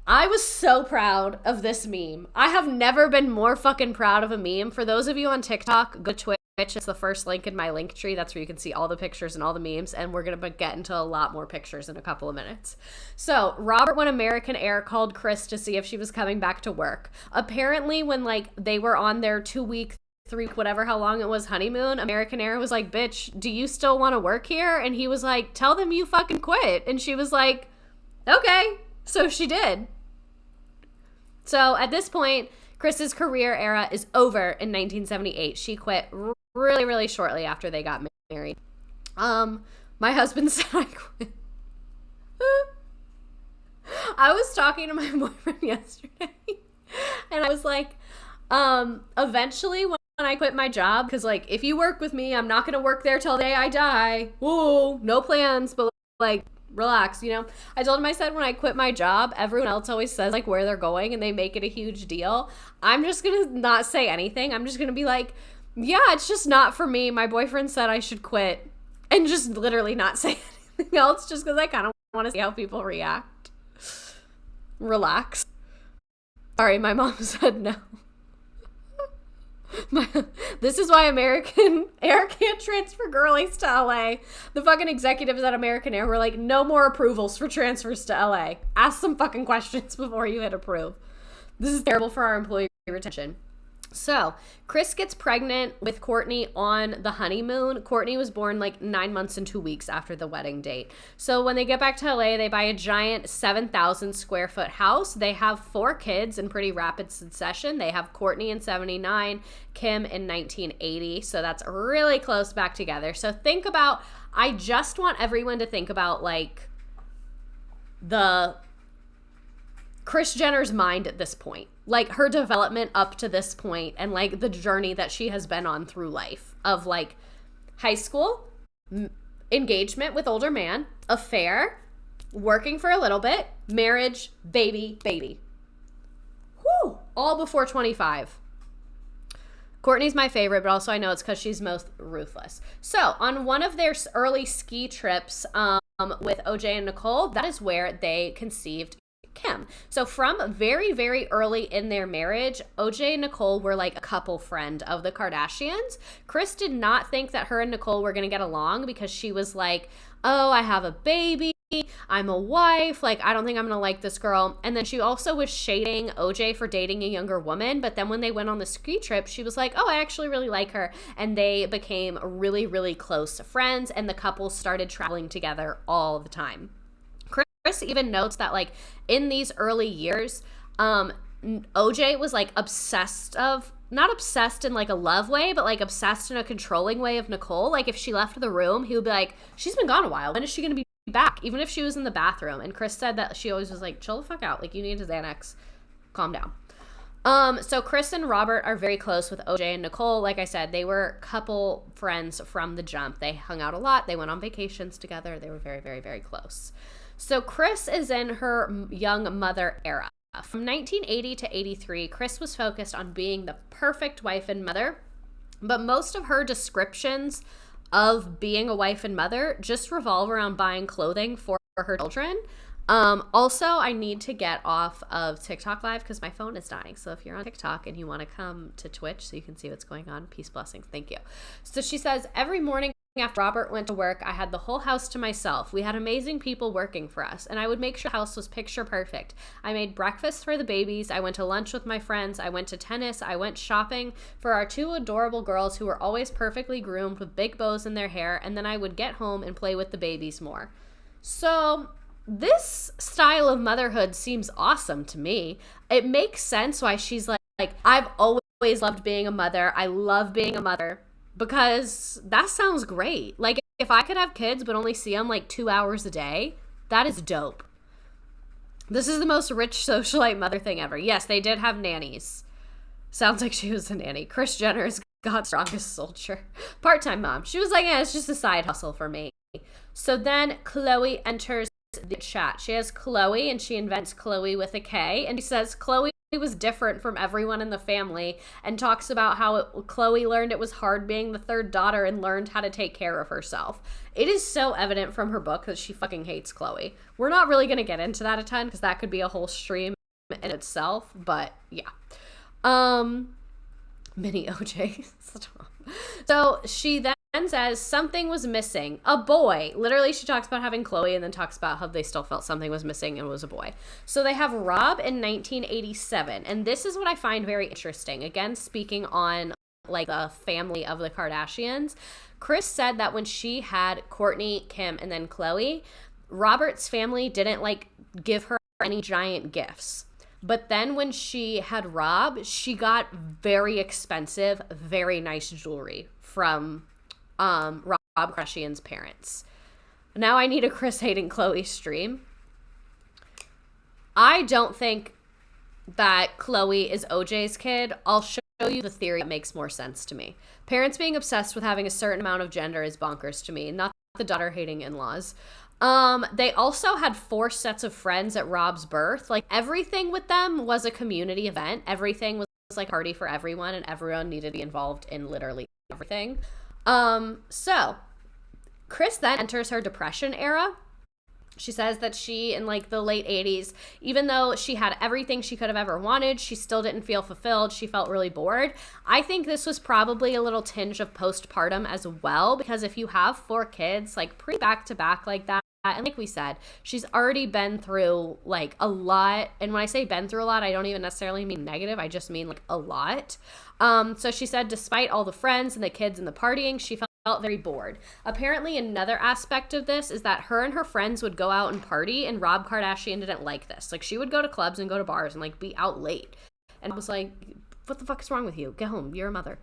I was so proud of this meme. I have never been more fucking proud of a meme. For those of you on TikTok, go to Twitch. It's the first link in my link tree. That's where you can see all the pictures and all the memes. And we're going to get into a lot more pictures in a couple of minutes. So Robert went American Air, called Kris to see if she was coming back to work. Apparently when like they were on their 2 week, 3 week, whatever, how long it was, honeymoon, American Air was like, bitch, do you still want to work here? And he was like, tell them you fucking quit. And she was like, okay. So she did. So at this point, Kris's career era is over in 1978. She quit really, really shortly after they got married. My husband said I quit. I was talking to my boyfriend yesterday, and I was like, eventually when I quit my job, because like, if you work with me, I'm not going to work there till the day I die. Whoa, no plans, but like, relax, you know? I told him, I said, when I quit my job, everyone else always says like where they're going and they make it a huge deal. I'm just going to not say anything. I'm just going to be like, yeah, it's just not for me. My boyfriend said I should quit, and just literally not say anything else just because I kind of want to see how people react. Relax. Sorry, my mom said no. This is why American Air can't transfer girlies to LA. The fucking executives at American Air were like, no more approvals for transfers to LA. Ask some fucking questions before you hit approve. This is terrible for our employee retention. So, Kris gets pregnant with Kourtney on the honeymoon. Kourtney was born like 9 months and 2 weeks after the wedding date. So when they get back to LA, they buy a giant 7,000 square foot house. They have 4 kids in pretty rapid succession. They have Kourtney in 79, Kim in 1980. So that's really close back together. So think about, I just want everyone to think about like the Kris Jenner's mind at this point, like her development up to this point, and like the journey that she has been on through life of like high school, engagement with older man, affair, working for a little bit, marriage, baby. Whew, all before 25. Kourtney's my favorite, but also I know it's because she's most ruthless. So on one of their early ski trips with OJ and Nicole, that is where they conceived Kim. So from very, very early in their marriage, OJ and Nicole were like a couple friend of the Kardashians. Kris did not think that her and Nicole were going to get along because she was like, oh, I have a baby, I'm a wife, like I don't think I'm going to like this girl. And then she also was shading OJ for dating a younger woman. But then when they went on the ski trip, she was like, oh, I actually really like her. And they became really, really close friends, and the couple started traveling together all the time. Kris even notes that, like, in these early years, OJ was, like, not obsessed in, like, a love way, but, like, obsessed in a controlling way of Nicole. Like, if she left the room, he would be like, she's been gone a while. When is she going to be back? Even if she was in the bathroom. And Kris said that she always was like, chill the fuck out. Like, you need a Xanax. Calm down. So Kris and Robert are very close with OJ and Nicole. Like I said, they were couple friends from the jump. They hung out a lot. They went on vacations together. They were very, very, very close. So Kris is in her young mother era. From 1980 to 83, Kris was focused on being the perfect wife and mother, but most of her descriptions of being a wife and mother just revolve around buying clothing for her children. Also, I need to get off of TikTok live because my phone is dying. So if you're on TikTok and you want to come to Twitch so you can see what's going on, peace, blessings. Thank you. So she says, every morning after Robert went to work, I had the whole house to myself. We had amazing people working for us, and I would make sure the house was picture perfect. I made breakfast for the babies. I went to lunch with my friends. I went to tennis. I went shopping for our two adorable girls who were always perfectly groomed with big bows in their hair, and then I would get home and play with the babies more. So this style of motherhood seems awesome to me. It makes sense why she's like, I've always loved being a mother. I love being a mother. Because that sounds great. Like, if I could have kids but only see them like 2 hours a day, that is dope. This is the most rich socialite mother thing ever. Yes, they did have nannies. Sounds like she was a nanny. Kris Jenner is God's strongest soldier. Part-time mom. She was like, yeah, it's just a side hustle for me. So then Khloe enters the chat. She has Khloe, and she invents Khloe with a K, and she says Khloe was different from everyone in the family, and talks about how Khloe learned it was hard being the third daughter and learned how to take care of herself. It is so evident from her book that she fucking hates Khloe. We're not really going to get into that a ton because that could be a whole stream in itself, but yeah. Mini OJ. So she then says something was missing. A boy. Literally, she talks about having Khloe and then talks about how they still felt something was missing and it was a boy. So they have Rob in 1987. And this is what I find very interesting. Again, speaking on like the family of the Kardashians. Kris said that when she had Kourtney, Kim, and then Khloe, Robert's family didn't like give her any giant gifts. But then when she had Rob, she got very expensive, very nice jewelry from Rob Kardashian's parents. Now I need a Kris hating Khloe stream. I don't think that Khloe is OJ's kid. I'll show you the theory that makes more sense to me. Parents being obsessed with having a certain amount of gender is bonkers to me, not the daughter hating in-laws. They also had 4 sets of friends at Rob's birth. Like, everything with them was a community event. Everything was like a party for everyone, and everyone needed to be involved in literally everything. So Kris then enters her depression era. She says that she, in like the late 80s, even though she had everything she could have ever wanted, she still didn't feel fulfilled. She felt really bored. I think this was probably a little tinge of postpartum as well, because if you have 4 kids, like pretty back to back like that, and like we said, she's already been through like a lot. And when I say been through a lot, I don't even necessarily mean negative. I just mean like a lot. So she said, despite all the friends and the kids and the partying, she felt very bored. Apparently, another aspect of this is that her and her friends would go out and party, and Rob Kardashian didn't like this. Like, she would go to clubs and go to bars and like be out late. And I was like, what the fuck is wrong with you? Get home. You're a mother.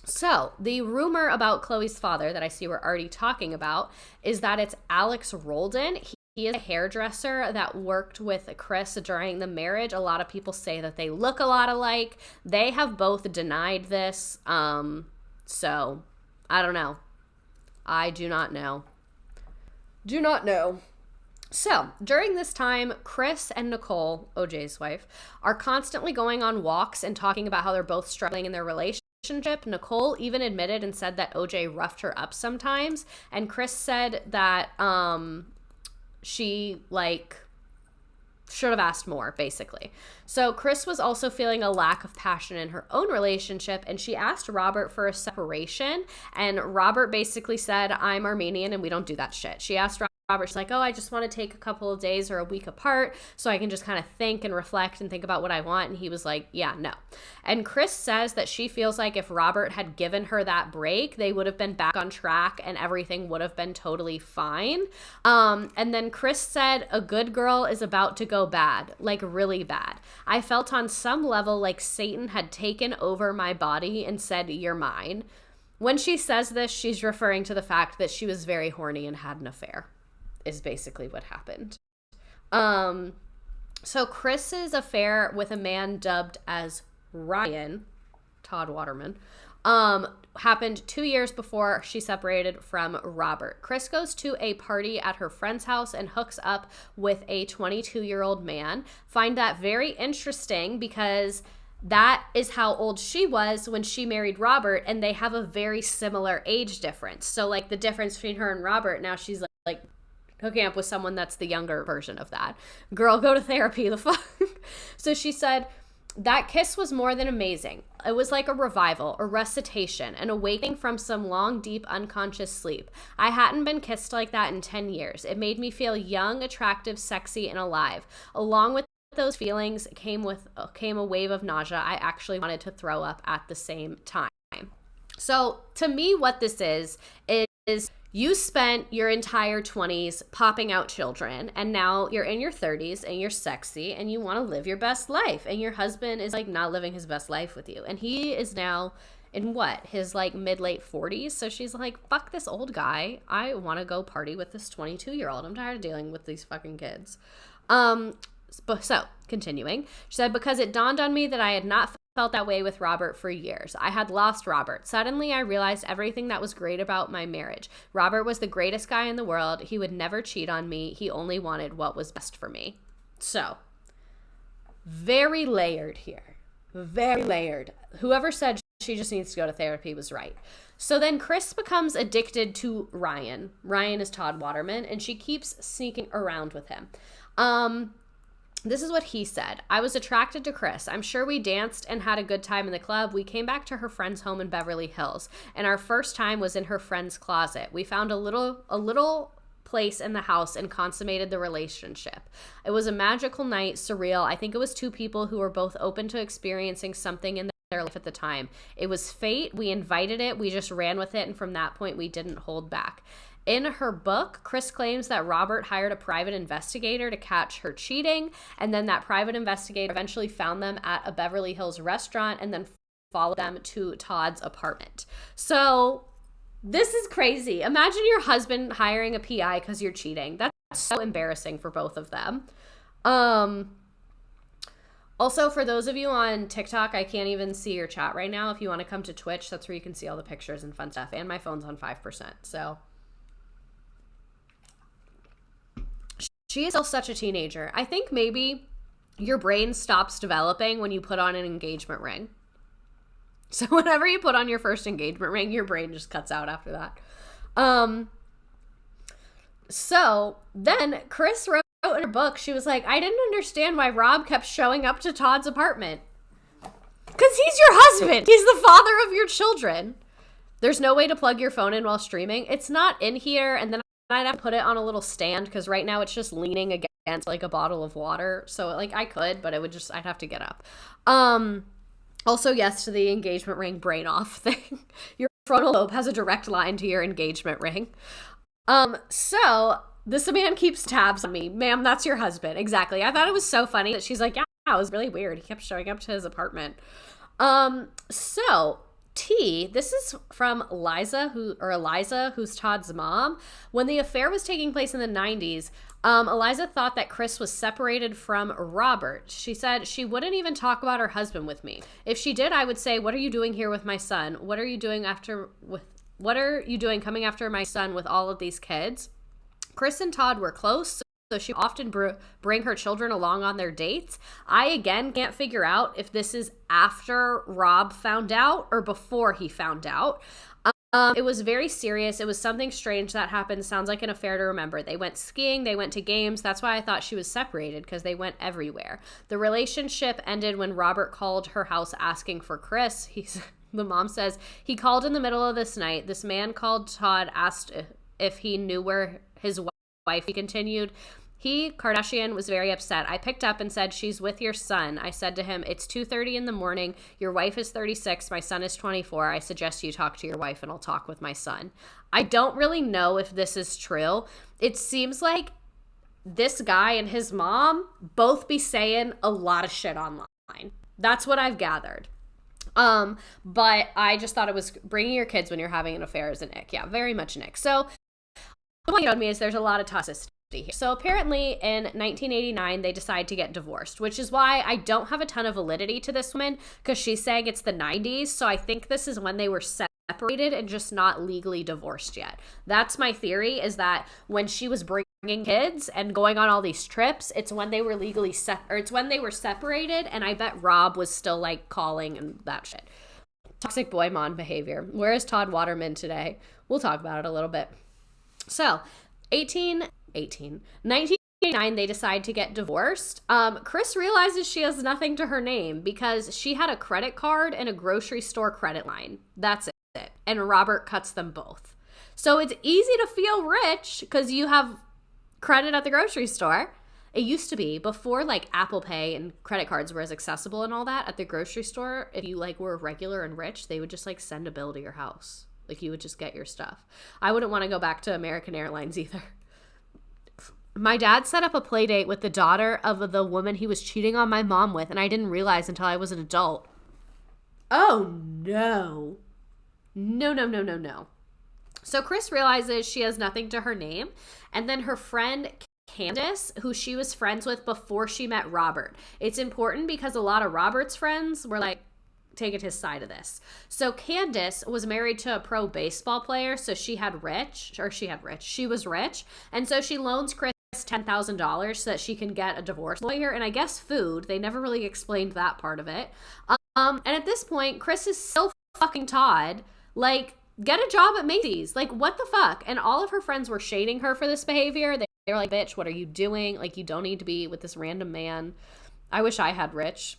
So the rumor about Khloe's father that I see we're already talking about is that it's Alex Roldan. He is a hairdresser that worked with Kris during the marriage. A lot of people say that they look a lot alike. They have both denied this. So I don't know. I do not know. Do not know. So during this time, Kris and Nicole, OJ's wife, are constantly going on walks and talking about how they're both struggling in their relationship. Nicole even admitted and said that OJ roughed her up sometimes, and Kris said that she like should have asked more, basically. So Kris was also feeling a lack of passion in her own relationship, and she asked Robert for a separation, and Robert basically said, I'm Armenian and we don't do that shit. She asked Robert. She's like, oh, I just want to take a couple of days or a week apart so I can just kind of think and reflect and think about what I want. And he was like, yeah, no. And Kris says that she feels like if Robert had given her that break, they would have been back on track and everything would have been totally fine. And then Kris said, a good girl is about to go bad, like really bad. I felt on some level like Satan had taken over my body and said, you're mine. When she says this, she's referring to the fact that she was very horny and had an affair, is basically what happened. So Kris's affair with a man dubbed as Ryan, Todd Waterman, happened 2 years before she separated from Robert. Kris goes to a party at her friend's house and hooks up with a 22-year-old man. Find that very interesting because that is how old she was when she married Robert, and they have a very similar age difference. So, like, the difference between her and Robert, now she's, like hooking up with someone that's the younger version of that. Girl, go to therapy, the fuck? So she said, that kiss was more than amazing. It was like a revival, a recitation, an awakening from some long, deep, unconscious sleep. I hadn't been kissed like that in 10 years. It made me feel young, attractive, sexy, and alive. Along with those feelings came a wave of nausea. I actually wanted to throw up at the same time. So to me, what this is you spent your entire 20s popping out children, and now you're in your 30s and you're sexy and you want to live your best life, and your husband is like not living his best life with you, and he is now in his like mid-late 40s. So she's like, fuck this old guy. I want to go party with this 22-year-old. I'm tired of dealing with these fucking kids. So, continuing, she said, because it dawned on me that I had not felt that way with Robert for years. I had lost Robert. Suddenly, I realized everything that was great about my marriage. Robert was the greatest guy in the world. He would never cheat on me. He only wanted what was best for me. So, very layered here. Very layered. Whoever said she just needs to go to therapy was right. So then Kris becomes addicted to Ryan. Ryan is Todd Waterman, and she keeps sneaking around with him. This is what he said. I was attracted to Kris. I'm sure we danced and had a good time in the club. We came back to her friend's home in Beverly Hills, and our first time was in her friend's closet. We found a little place in the house and consummated the relationship. It was a magical night, surreal. I think it was two people who were both open to experiencing something in their life at the time. It was fate. We invited it. We just ran with it, and from that point, we didn't hold back. In her book, Kris claims that Robert hired a private investigator to catch her cheating, and then that private investigator eventually found them at a Beverly Hills restaurant and then followed them to Todd's apartment. So this is crazy. Imagine your husband hiring a PI because you're cheating. That's so embarrassing for both of them. Also, for those of you on TikTok, I can't even see your chat right now. If you want to come to Twitch, that's where you can see all the pictures and fun stuff. And my phone's on 5%, so... She is still such a teenager. I think maybe your brain stops developing when you put on an engagement ring. So whenever you put on your first engagement ring, your brain just cuts out after that. So then Kris wrote in her book, she was like, I didn't understand why Rob kept showing up to Todd's apartment. Because he's your husband. He's the father of your children. There's no way to plug your phone in while streaming. It's not in here, and then I'd have to put it on a little stand because right now it's just leaning against like a bottle of water. So like I could, but I'd have to get up. Also, yes to the engagement ring brain off thing. Your frontal lobe has a direct line to your engagement ring. So this man keeps tabs on me. Ma'am, that's your husband. Exactly. I thought it was so funny that she's like, yeah, it was really weird. He kept showing up to his apartment. So T, this is from Eliza, who's Todd's mom. When the affair was taking place in the 90s, Eliza thought that Kris was separated from Robert. She said she wouldn't even talk about her husband with me. If she did, I would say, what are you doing here with my son? What are you doing coming after my son with all of these kids? Kris and Todd were close, so she would often bring her children along on their dates. I, again, can't figure out if this is after Rob found out or before he found out. It was very serious. It was something strange that happened. Sounds like an affair to remember. They went skiing. They went to games. That's why I thought she was separated, because they went everywhere. The relationship ended when Robert called her house asking for Kris. The mom says, he called in the middle of this night. This man called Todd, asked if he knew where his wife wife, he continued. Kardashian, was very upset. I picked up and said, she's with your son. I said to him, it's 2:30 in the morning. Your wife is 36. My son is 24. I suggest you talk to your wife and I'll talk with my son. I don't really know if this is true. It seems like this guy and his mom both be saying a lot of shit online. That's what I've gathered. But I just thought it was bringing your kids when you're having an affair is an ick. Yeah, very much an ick. So the point on me is there's a lot of toxicity here. So apparently in 1989, they decide to get divorced, which is why I don't have a ton of validity to this woman, because she's saying it's the 90s. So I think this is when they were separated and just not legally divorced yet. That's my theory, is that when she was bringing kids and going on all these trips, it's when they were legally it's when they were separated. And I bet Rob was still like calling and that shit. Toxic boy mom behavior. Where is Todd Waterman today? We'll talk about it a little bit. So 1989, they decide to get divorced. Kris realizes she has nothing to her name because she had a credit card and a grocery store credit line. That's it. And Robert cuts them both. So it's easy to feel rich because you have credit at the grocery store. It used to be, before like Apple Pay and credit cards were as accessible and all that, at the grocery store, if you like were regular and rich, they would just like send a bill to your house. Like you would just get your stuff. I wouldn't want to go back to American Airlines either. My dad set up a play date with the daughter of the woman he was cheating on my mom with, and I didn't realize until I was an adult. Oh, no. No. So Kris realizes she has nothing to her name, and then her friend Candace, who she was friends with before she met Robert. It's important because a lot of Robert's friends were like taking his side of this. So Candace was married to a pro baseball player, so she was rich, and so she loans Kris $10,000 so that she can get a divorce lawyer and I guess food. They never really explained that part of it. And at this point, Kris is still fucking Todd. Like, get a job at Macy's. Like, what the fuck? And all of her friends were shading her for this behavior. They were like, bitch, what are you doing? Like, you don't need to be with this random man. I wish I had rich.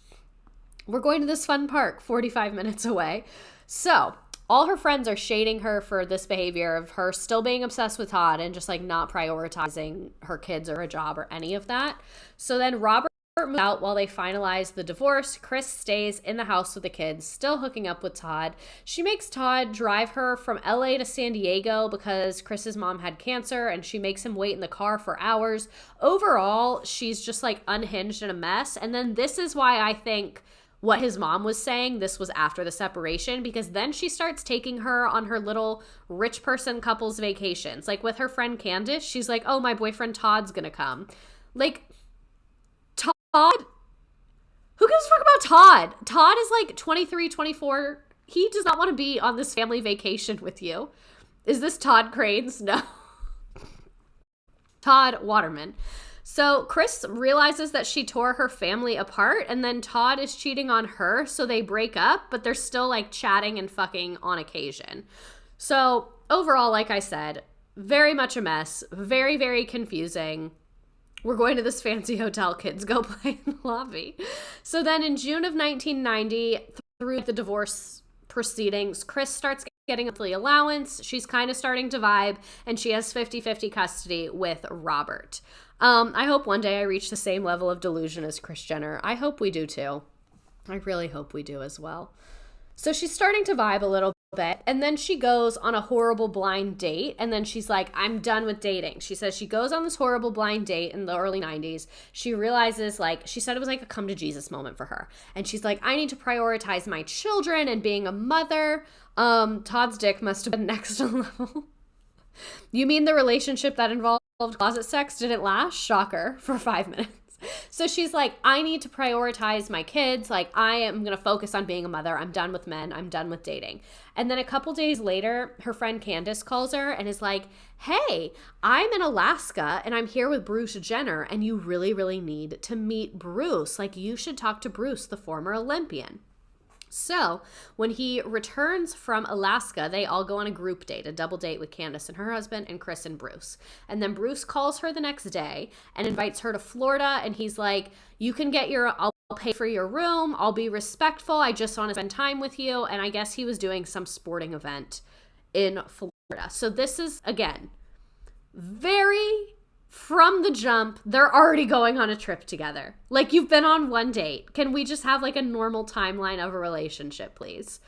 We're going to this fun park 45 minutes away. So all her friends are shading her for this behavior of her still being obsessed with Todd and just like not prioritizing her kids or a job or any of that. So then Robert moves out while they finalize the divorce. Kris stays in the house with the kids, still hooking up with Todd. She makes Todd drive her from LA to San Diego because Kris's mom had cancer, and she makes him wait in the car for hours. Overall, she's just like unhinged and a mess. And then this is why I think what his mom was saying, this was after the separation, because then she starts taking her on her little rich person couples vacations. Like with her friend Candace, she's like, oh, my boyfriend Todd's gonna come. Like, Todd? Who gives a fuck about Todd? Todd is like 23, 24. He does not want to be on this family vacation with you. Is this Todd Cranes? No. Todd Waterman. So Kris realizes that she tore her family apart, and then Todd is cheating on her, so they break up, but they're still like chatting and fucking on occasion. So overall, like I said, very much a mess, very, very confusing. We're going to this fancy hotel, kids, go play in the lobby. So then in June of 1990, through the divorce proceedings, Kris starts getting a monthly allowance. She's kind of starting to vibe, and she has 50-50 custody with Robert. I hope one day I reach the same level of delusion as Kris Jenner. I hope we do too. I really hope we do as well. So she's starting to vibe a little bit, and then she goes on a horrible blind date, and then she's like, I'm done with dating. She says she goes on this horrible blind date in the early 90s. She realizes, like, she said it was like a come to Jesus moment for her. And she's like, I need to prioritize my children and being a mother. Todd's dick must have been next level. You mean the relationship that involved closet sex didn't last? Shocker, for 5 minutes. So she's like, I need to prioritize my kids. Like, I am going to focus on being a mother. I'm done with men. I'm done with dating. And then a couple days later, her friend Candace calls her and is like, hey, I'm in Alaska and I'm here with Bruce Jenner, and you really, really need to meet Bruce. Like, you should talk to Bruce, the former Olympian. So when he returns from Alaska, they all go on a group date, a double date with Candace and her husband and Kris and Bruce. And then Bruce calls her the next day and invites her to Florida. And he's like, I'll pay for your room. I'll be respectful. I just want to spend time with you. And I guess he was doing some sporting event in Florida. So this is, again, very, from the jump, they're already going on a trip together. Like, you've been on one date. Can we just have like a normal timeline of a relationship, please?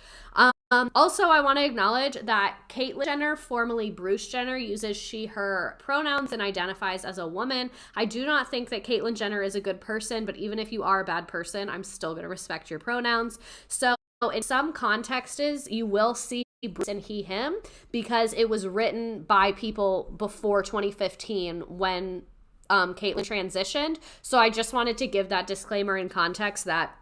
Also, I want to acknowledge that Caitlyn Jenner, formerly Bruce Jenner, uses she, her pronouns and identifies as a woman. I do not think that Caitlyn Jenner is a good person, but even if you are a bad person, I'm still going to respect your pronouns. So in some contexts, you will see Bruce and he, him, because it was written by people before 2015 when Caitlyn transitioned. So I just wanted to give that disclaimer in context that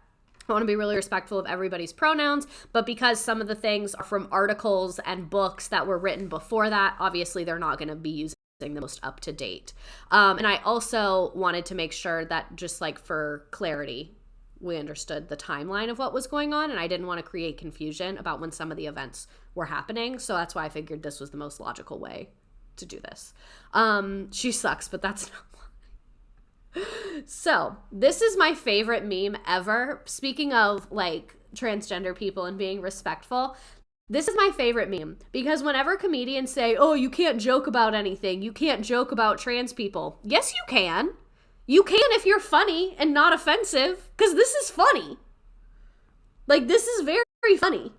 I want to be really respectful of everybody's pronouns, but because some of the things are from articles and books that were written before that, obviously they're not going to be using the most up-to-date. And I also wanted to make sure that, just like for clarity, we understood the timeline of what was going on, and I didn't want to create confusion about when some of the events were happening, so that's why I figured this was the most logical way to do this. She sucks, but that's not. So this is my favorite meme ever. Speaking of like transgender people and being respectful, this is my favorite meme because whenever comedians say, oh, you can't joke about anything, you can't joke about trans people. Yes, you can. You can if you're funny and not offensive, because this is funny. Like, this is very, very funny.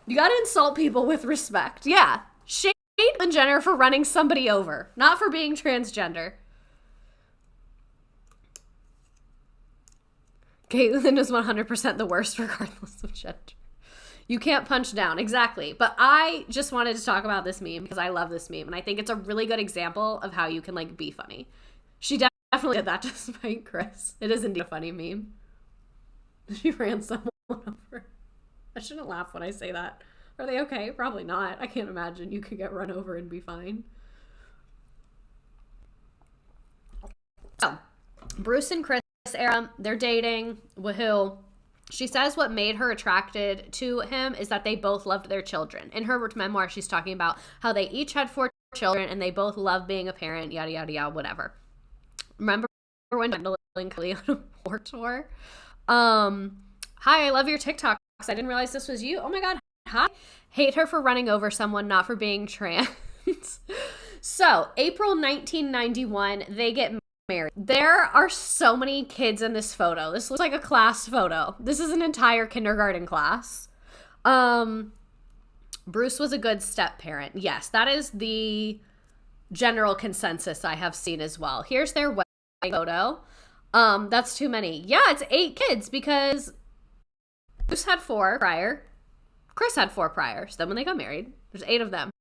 You gotta insult people with respect. Yeah. Shade Caitlyn Jenner for running somebody over, not for being transgender. Caitlyn is 100% the worst regardless of gender. You can't punch down. Exactly. But I just wanted to talk about this meme because I love this meme. And I think it's a really good example of how you can like be funny. She definitely did that to spite Kris. It is indeed a funny meme. She ran someone over. I shouldn't laugh when I say that. Are they okay? Probably not. I can't imagine you could get run over and be fine. So, Bruce and Kris era, they're dating. Woohoo. She says what made her attracted to him is that they both loved their children. In her memoir, she's talking about how they each had 4 children and they both love being a parent, yada, yada, yada, whatever. Remember when Kendall and Kelly on a war tour? Hi, I love your TikToks. I didn't realize this was you. Oh my God. Hi. Hate her for running over someone, not for being trans. So, April 1991, they get married. There are so many kids in this photo. This looks like a class photo. This is an entire kindergarten class. Bruce was a good step parent. Yes, that is the general consensus I have seen as well. Here's their wedding photo. That's too many. Yeah, it's 8 kids because Bruce had 4 prior. Kris had 4 prior. So then when they got married, there's 8 of them.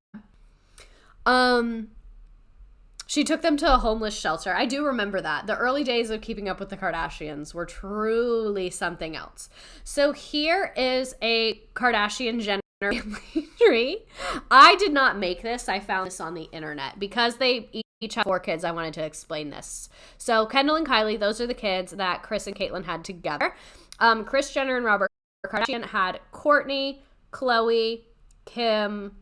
She took them to a homeless shelter. I do remember that. The early days of Keeping Up with the Kardashians were truly something else. So here is a Kardashian-Jenner family tree. I did not make this. I found this on the internet. Because they each have 4 kids, I wanted to explain this. So Kendall and Kylie, those are the kids that Kris and Caitlyn had together. Kris Jenner and Robert Kardashian had Kourtney, Khloe, Kim,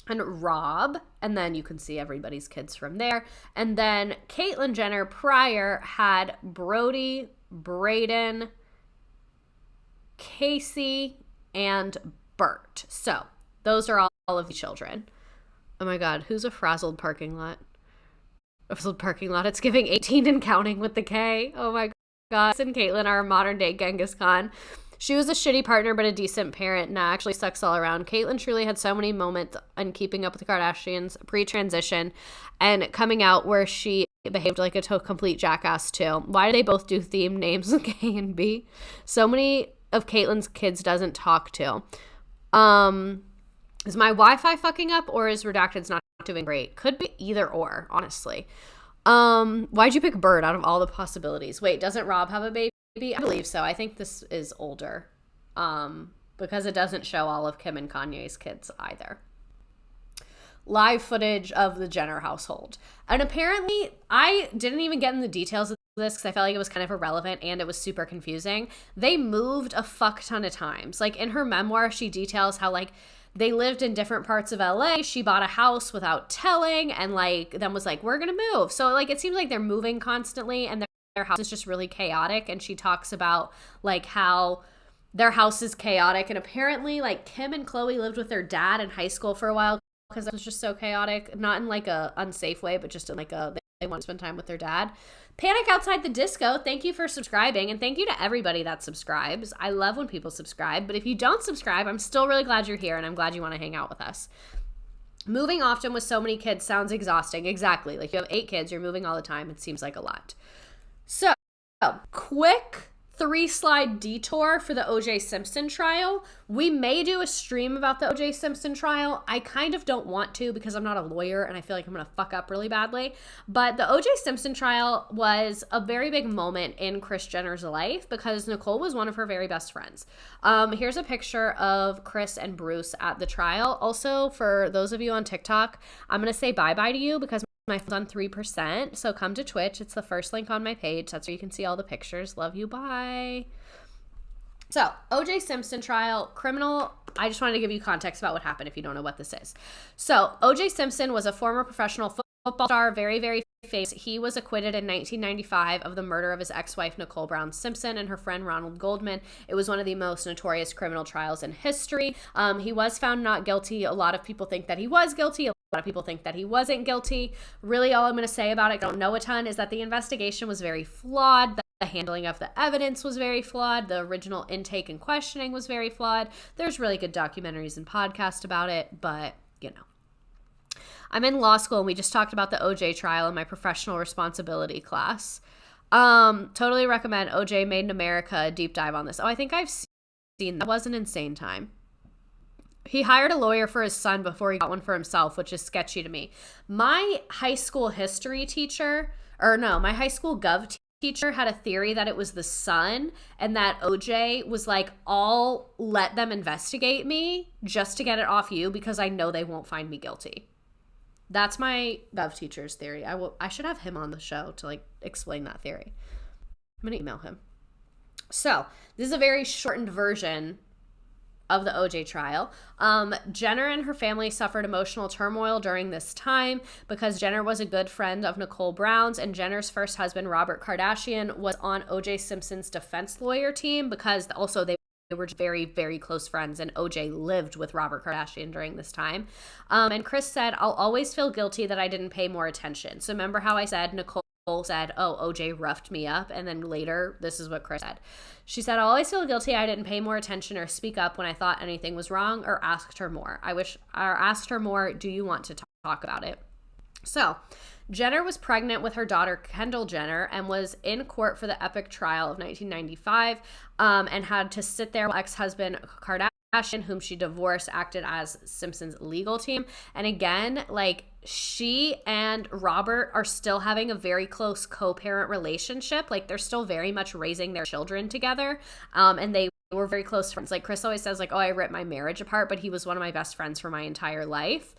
and Rob, and then you can see everybody's kids from there. And then Caitlyn Jenner prior had Brody, Brayden, Casey, and Bert. So those are all of the children. Oh my God, who's a frazzled parking lot? A frazzled parking lot. It's giving 18 and counting with the K. Oh my God. Kris and Caitlyn are modern day Genghis Khan. She was a shitty partner, but a decent parent. Nah, actually sucks all around. Caitlyn truly had so many moments in Keeping Up with the Kardashians pre-transition and coming out where she behaved like a complete jackass too. Why do they both do themed names with K and B? So many of Caitlyn's kids doesn't talk to. Is my Wi-Fi fucking up or is Redacted's not doing great? Could be either or, honestly. Why'd you pick Bird out of all the possibilities? Wait, doesn't Rob have a baby? I believe so. I think this is older because it doesn't show all of Kim and Kanye's kids either. Live footage of the Jenner household. And apparently, I didn't even get in the details of this because I felt like it was kind of irrelevant and it was super confusing. They moved a fuck ton of times. Like in her memoir, she details how like they lived in different parts of LA. She bought a house without telling and like then was like, we're going to move. So like it seems like they're moving constantly and their house is just really chaotic. And she talks about like how their house is chaotic. And apparently like Kim and Khloe lived with their dad in high school for a while because it was just so chaotic. Not in like a unsafe way, but just in like a, want to spend time with their dad. Panic Outside the Disco, thank you for subscribing, and thank you to everybody that subscribes. I love when people subscribe, but if you don't subscribe, I'm still really glad you're here, and I'm glad you want to hang out with us. Moving often with so many kids sounds exhausting. Exactly. Like, you have 8 kids, you're moving all the time. It seems like a lot. So, quick 3-slide detour for the OJ Simpson trial. We may do a stream about the OJ Simpson trial. I kind of don't want to because I'm not a lawyer and I feel like I'm going to fuck up really badly. But the OJ Simpson trial was a very big moment in Kris Jenner's life because Nicole was one of her very best friends. Here's a picture of Kris and Bruce at the trial. Also, for those of you on TikTok, I'm going to say bye-bye to you because my phone's on 3%, so come to Twitch. It's the first link on my page. That's where you can see all the pictures. Love you. Bye. So, OJ Simpson trial, criminal. I just wanted to give you context about what happened if you don't know what this is. So, OJ Simpson was a former professional football star, very, very famous. He was acquitted in 1995 of the murder of his ex-wife, Nicole Brown Simpson, and her friend, Ronald Goldman. It was one of the most notorious criminal trials in history. He was found not guilty. A lot of people think that he was guilty. A lot of people think that he wasn't guilty. Really, all I'm going to say about it, I don't know a ton, is that the investigation was very flawed. The handling of the evidence was very flawed. The original intake and questioning was very flawed. There's really good documentaries and podcasts about it, but, you know. I'm in law school, and we just talked about the OJ trial in my professional responsibility class. Totally recommend OJ Made in America, a deep dive on this. Oh, I think I've seen that. Was an insane time. He hired a lawyer for his son before he got one for himself, which is sketchy to me. My high school history teacher, my high school gov teacher had a theory that it was the son and that OJ was like, I'll let them investigate me just to get it off you because I know they won't find me guilty. That's my gov teacher's theory. I should have him on the show to like explain that theory. I'm going to email him. So this is a very shortened version of the OJ trial. Jenner and her family suffered emotional turmoil during this time because Jenner was a good friend of Nicole Brown's, and Jenner's first husband, Robert Kardashian, was on OJ Simpson's defense lawyer team because also they were very, very close friends, and OJ lived with Robert Kardashian during this time. And Kris said, I'll always feel guilty that I didn't pay more attention. So remember how I said Nicole said, oh, OJ roughed me up, and then later, this is what Kris said. She said, I always feel guilty I didn't pay more attention or speak up when I thought anything was wrong or asked her more. Asked her more, do you want to talk about it? So, Jenner was pregnant with her daughter, Kendall Jenner, and was in court for the epic trial of 1995 and had to sit there while ex-husband Kardashian, whom she divorced, acted as Simpson's legal team. And again, like, she and Robert are still having a very close co-parent relationship. Like, they're still very much raising their children together. And they were very close friends. Like, Kris always says, like, oh, I ripped my marriage apart, but he was one of my best friends for my entire life.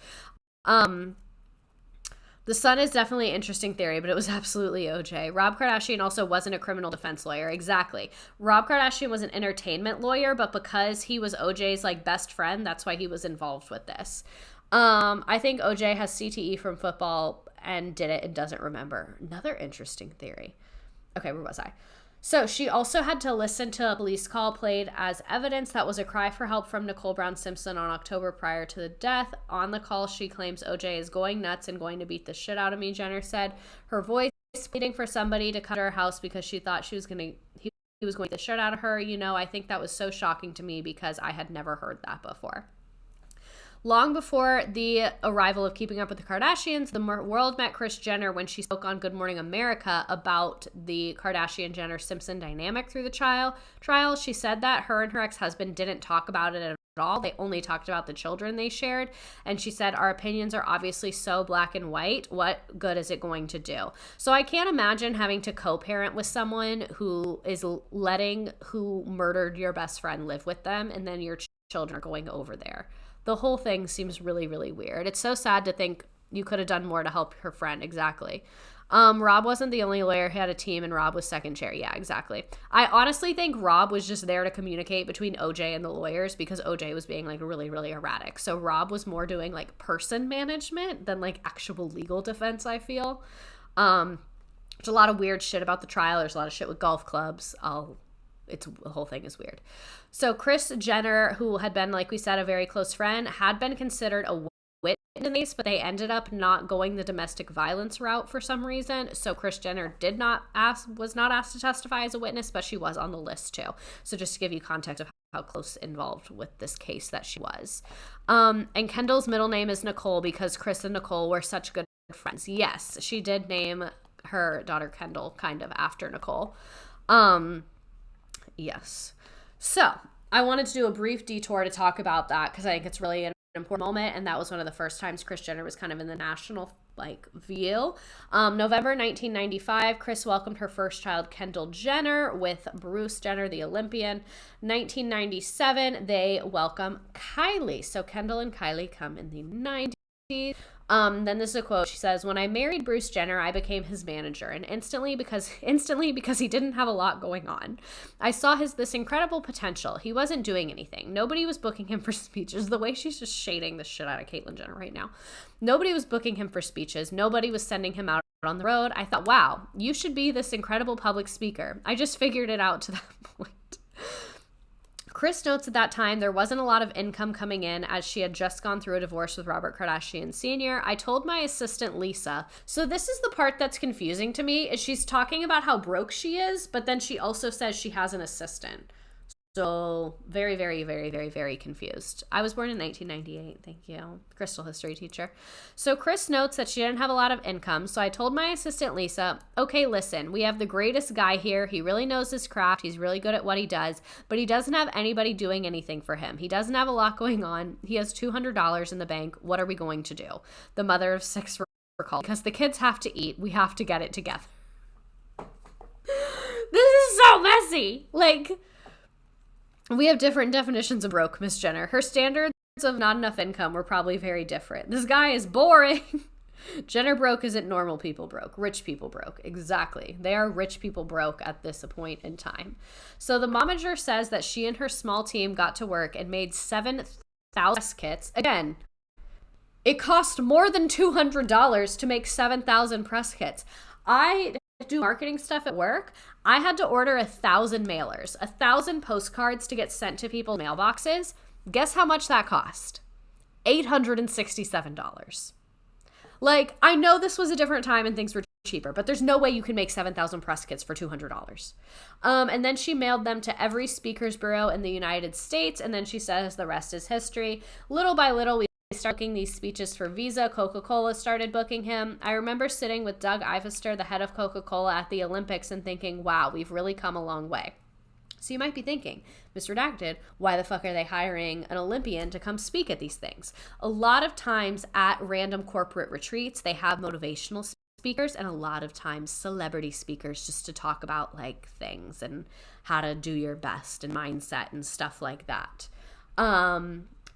The son is definitely an interesting theory, but it was absolutely OJ. Rob Kardashian also wasn't a criminal defense lawyer. Exactly. Rob Kardashian was an entertainment lawyer, but because he was OJ's like best friend, that's why he was involved with this. I think OJ has CTE from football and did it and doesn't remember. Another interesting theory. Okay, where was I? So she also had to listen to a police call played as evidence that was a cry for help from Nicole Brown Simpson on October prior to the death. On the call, she claims OJ is going nuts and going to beat the shit out of me, Jenner said. Her voice pleading for somebody to come to her house because she thought he was going to beat the shit out of her. You know, I think that was so shocking to me because I had never heard that before. Long before the arrival of Keeping Up with the Kardashians, the world met Kris Jenner when she spoke on Good Morning America about the Kardashian-Jenner Simpson dynamic through the trial. She said that her and her ex-husband didn't talk about it at all. They only talked about the children they shared. And she said, our opinions are obviously so black and white. What good is it going to do? So I can't imagine having to co-parent with someone who is letting who murdered your best friend live with them, and then your children are going over there. The whole thing seems really, really weird. It's so sad to think you could have done more to help her friend. Exactly. Rob wasn't the only lawyer. He had a team, and Rob was second chair. Yeah, exactly. I honestly think Rob was just there to communicate between OJ and the lawyers because OJ was being like really, really erratic. So Rob was more doing like person management than like actual legal defense, I feel. There's a lot of weird shit about the trial. There's a lot of shit with golf clubs. The whole thing is weird. So Kris Jenner, who had been, like we said, a very close friend, had been considered a witness in this, but they ended up not going the domestic violence route for some reason. So Kris Jenner was not asked to testify as a witness, but she was on the list too. So just to give you context of how close involved with this case that she was. And Kendall's middle name is Nicole because Kris and Nicole were such good friends. Yes, she did name her daughter Kendall kind of after Nicole. Yes. So I wanted to do a brief detour to talk about that because I think it's really an important moment, and that was one of the first times Kris Jenner was kind of in the national view. November 1995, Kris welcomed her first child, Kendall Jenner, with Bruce Jenner, the Olympian. 1997, they welcome Kylie. So Kendall and Kylie come in the 90s. Then this is a quote. She says, "When I married Bruce Jenner, I became his manager, and instantly because he didn't have a lot going on. I saw this incredible potential. He wasn't doing anything. Nobody was booking him for speeches." The way she's just shading the shit out of Caitlyn Jenner right now. Nobody was booking him for speeches. Nobody was sending him out on the road. I thought, wow, you should be this incredible public speaker. I just figured it out to that point. Kris notes at that time there wasn't a lot of income coming in as she had just gone through a divorce with Robert Kardashian Sr. I told my assistant Lisa. So this is the part that's confusing to me, is she's talking about how broke she is, but then she also says she has an assistant. So very, very, very, very, very confused. I was born in 1998. Thank you. Crystal history teacher. So Kris notes that she didn't have a lot of income. So I told my assistant, Lisa, okay, listen, we have the greatest guy here. He really knows his craft. He's really good at what he does, but he doesn't have anybody doing anything for him. He doesn't have a lot going on. He has $200 in the bank. What are we going to do? The mother of 6 recalled, because the kids have to eat. We have to get it together. This is so messy. We have different definitions of broke, Miss Jenner. Her standards of not enough income were probably very different. This guy is boring. Jenner broke isn't normal people broke. Rich people broke. Exactly. They are rich people broke at this point in time. So the momager says that she and her small team got to work and made 7,000 kits. Again, it cost more than $200 to make 7,000 press kits. I do marketing stuff at work. I had to order 1,000 mailers, 1,000 postcards to get sent to people's mailboxes. Guess how much that cost? $867. I know this was a different time and things were cheaper, but there's no way you can make 7,000 press kits for $200. And then she mailed them to every speakers bureau in the United States, and then she says the rest is history. Little by little, we started booking these speeches for Visa. Coca-Cola started booking him. I remember sitting with Doug Ivester, the head of Coca-Cola, at the Olympics and thinking, wow, we've really come a long way. So you might be thinking, Miss Redacted, why the fuck are they hiring an Olympian to come speak at these things? A lot of times at random corporate retreats, they have motivational speakers and a lot of times celebrity speakers just to talk about things and how to do your best and mindset and stuff like that.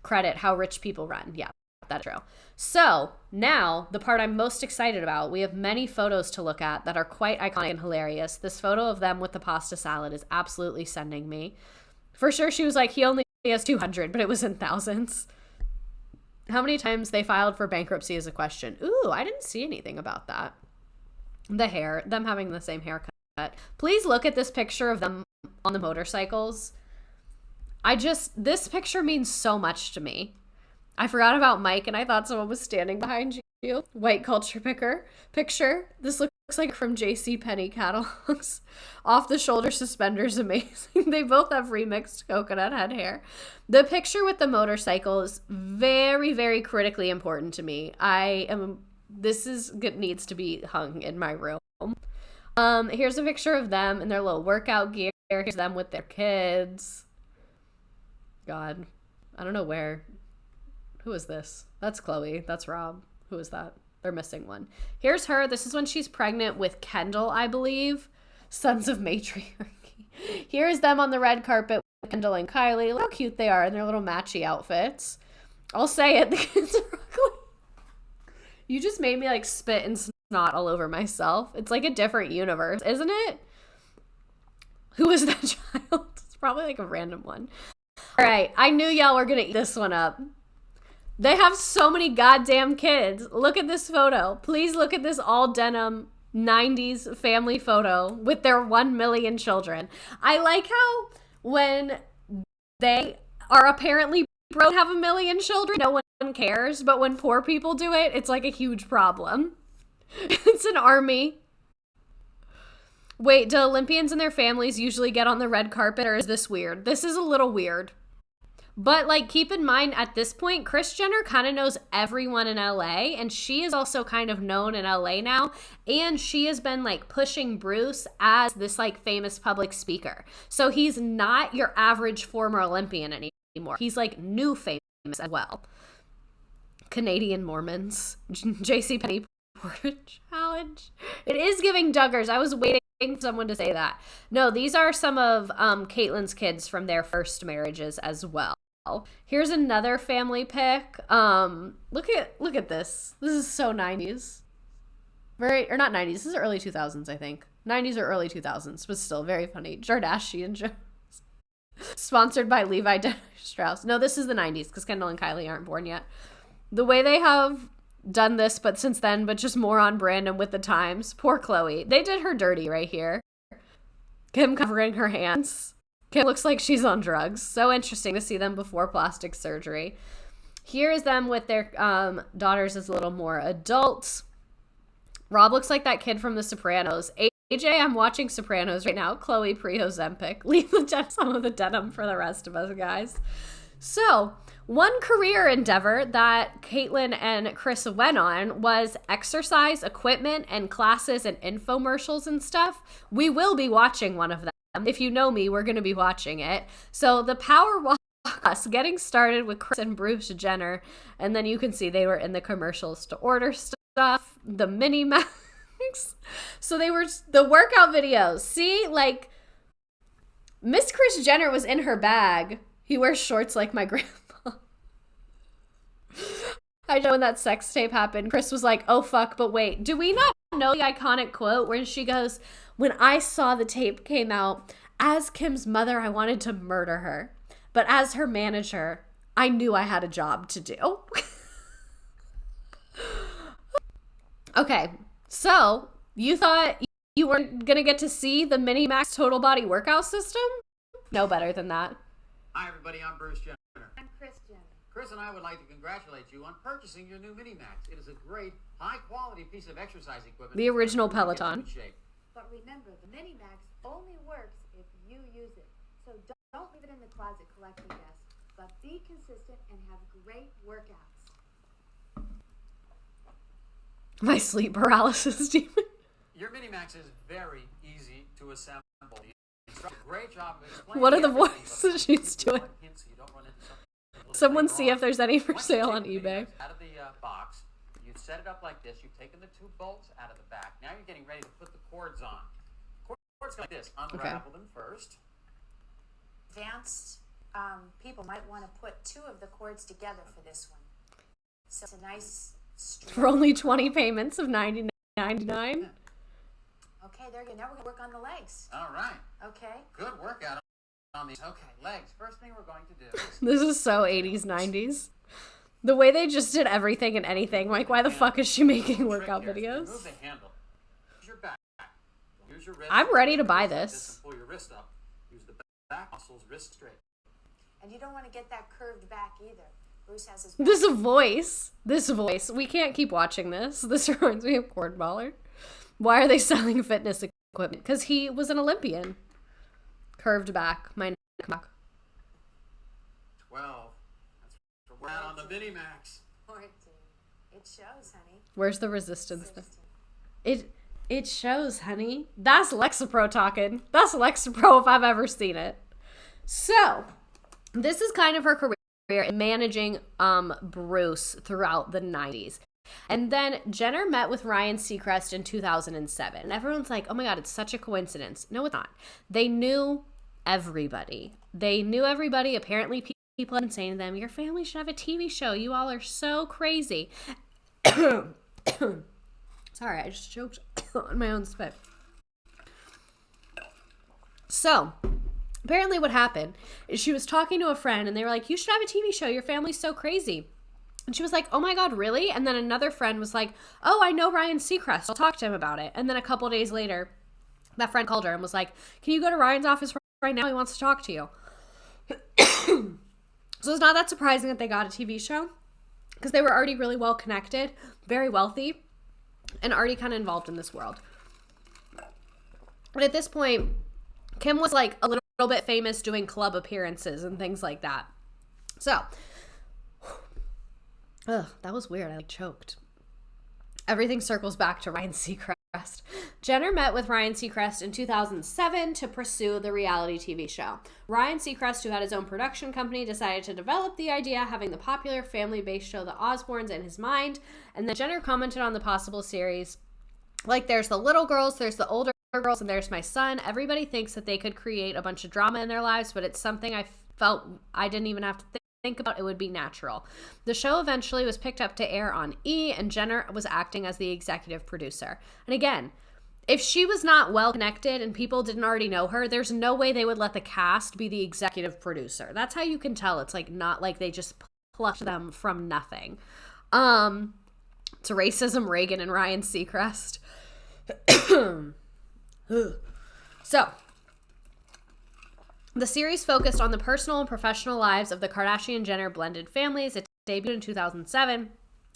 Credit how rich people run. Yeah, that's true. So now the part I'm most excited about, we have many photos to look at that are quite iconic and hilarious. This photo of them with the pasta salad is absolutely sending me. For sure, she was like, he only has 200, but it was in thousands. How many times they filed for bankruptcy is a question. Ooh, I didn't see anything about that. The hair, them having the same haircut. Please look at this picture of them on the motorcycles. This picture means so much to me. I forgot about Mike and I thought someone was standing behind you. White culture picture. This looks like from JCPenney catalogs. Off the shoulder suspenders, amazing. They both have remixed coconut head hair. The picture with the motorcycle is very, very critically important to me. This needs to be hung in my room. Here's a picture of them in their little workout gear. Here's them with their kids. God, I don't know where. Who is this? That's Chloe. That's Rob. Who is that? They're missing one. Here's her. This is when she's pregnant with Kendall, I believe. Sons of matriarchy. Here's them on the red carpet with Kendall and Kylie. Look how cute they are in their little matchy outfits. I'll say it. The kids are ugly. You just made me spit and snot all over myself. It's like a different universe, isn't it? Who is that child? It's probably a random one. All right, I knew y'all were going to eat this one up. They have so many goddamn kids. Look at this photo. Please look at this all denim 90s family photo with their 1 million children. I like how when they are apparently broke have 1,000,000 children, no one cares. But when poor people do it, it's like a huge problem. It's an army. Wait, do Olympians and their families usually get on the red carpet, or is this weird? This is a little weird. But, like, keep in mind, at this point, Kris Jenner kind of knows everyone in LA, and she is also kind of known in LA now, and she has been, like, pushing Bruce as this, like, famous public speaker. So he's not your average former Olympian anymore. He's, like, new famous as well. Canadian Mormons. JCPenney Portage Challenge. It is giving Duggars. I was waiting for someone to say that. No, these are some of Caitlyn's kids from their first marriages as well. Here's another family pic. Look at this. This is so 90s. Or not 90s. This is early 2000s, I think. 90s or early 2000s, but still very funny. Kardashian-Jenner. Sponsored by Levi Strauss. No, this is the 90s because Kendall and Kylie aren't born yet. The way they have done this, but since then, but just more on brand and with the times. Poor Khloe. They did her dirty right here. Kim covering her hands. Kim looks like she's on drugs. So interesting to see them before plastic surgery. Here is them with their daughters as a little more adults. Rob looks like that kid from The Sopranos. AJ, I'm watching Sopranos right now. Khloe pre-Ozempic. Leave some of the denim for the rest of us, guys. So, one career endeavor that Caitlyn and Kris went on was exercise equipment and classes and infomercials and stuff. We will be watching one of them. If you know me, we're going to be watching it. So the power walk us getting started with Kris and Bruce Jenner, and then you can see they were in the commercials to order stuff, the mini max. So they were the workout videos. See, like Miss Kris Jenner was in her bag. He wears shorts like my grandpa. I know when that sex tape happened, Kris was like, oh fuck, but wait, do we not know the iconic quote where she goes, when I saw the tape came out, as Kim's mother, I wanted to murder her. But as her manager, I knew I had a job to do. Okay, so you thought you weren't going to get to see the Mini Max Total Body Workout System? No better than that. Hi everybody, I'm Bruce Jenner. I'm Kris Jenner. Kris and I would like to congratulate you on purchasing your new Mini Max. It is a great, high-quality piece of exercise equipment. The original Peloton. But remember, the Mini Max only works if you use it. So don't leave it in the closet collecting dust, but be consistent and have great workouts. My sleep paralysis demon. Your Mini Max is very easy to assemble. Great job of explaining. What are the voices she's doing? Someone see if there's any for sale on eBay. Out of the box, you set it up like this. You've taken the two bolts out of the back. Now you're getting ready to put the cords on. Cords like this. Unravel them first. Advanced people might want to put two of the cords together for this one. So it's a nice for only 20 payments of $99.99. Okay, there you go. Now we're going to work on the legs. All right. Okay. Good workout on these. Okay, legs. First thing we're going to do. This is so 80s, 90s. The way they just did everything and anything. Like, why the fuck is she making workout videos? Move the handle. Use your back. Use your wrist. I'm ready to buy this. Pull your wrist up. Use the back muscles, wrist straight. And you don't want to get that curved back either. Bruce has his back. This voice. This voice. We can't keep watching this. This reminds me of Cornballer. Why are they selling fitness equipment? Because he was an Olympian. Curved back. My neck back. 12. That's we're on the Mini Max. 14. It shows, honey. Where's the resistance? It shows, honey. That's Lexapro talking. That's Lexapro if I've ever seen it. So, this is kind of her career in managing Bruce throughout the 90s. And then Jenner met with Ryan Seacrest in 2007. And everyone's like, oh my God, it's such a coincidence. No, it's not. They knew everybody. Apparently, people have been saying to them, your family should have a TV show. You all are so crazy. Sorry, I just choked on my own spit. So, apparently what happened is she was talking to a friend and they were like, you should have a TV show. Your family's so crazy. And she was like, oh my God, really? And then another friend was like, oh, I know Ryan Seacrest. I'll talk to him about it. And then a couple days later, that friend called her and was like, can you go to Ryan's office right now? He wants to talk to you. So it's not that surprising that they got a TV show because they were already really well connected, very wealthy, and already kind of involved in this world. But at this point, Kim was like a little bit famous doing club appearances and things like that. So, that was weird. I like choked. Everything circles back to Ryan Seacrest. Jenner met with Ryan Seacrest in 2007 to pursue the reality TV show. Ryan Seacrest, who had his own production company, decided to develop the idea, having the popular family-based show The Osbournes in his mind. And then Jenner commented on the possible series. Like, there's the little girls, there's the older girls, and there's my son. Everybody thinks that they could create a bunch of drama in their lives, but it's something I felt I didn't even have to think about. It would be natural. The show eventually was picked up to air on E, and Jenner was acting as the executive producer. And again, if she was not well connected and people didn't already know her, there's no way they would let the cast be the executive producer. That's how you can tell it's like not like they just plucked them from nothing. It's racism, Reagan and Ryan Seacrest. So, the series focused on the personal and professional lives of the Kardashian-Jenner blended families. It debuted in 2007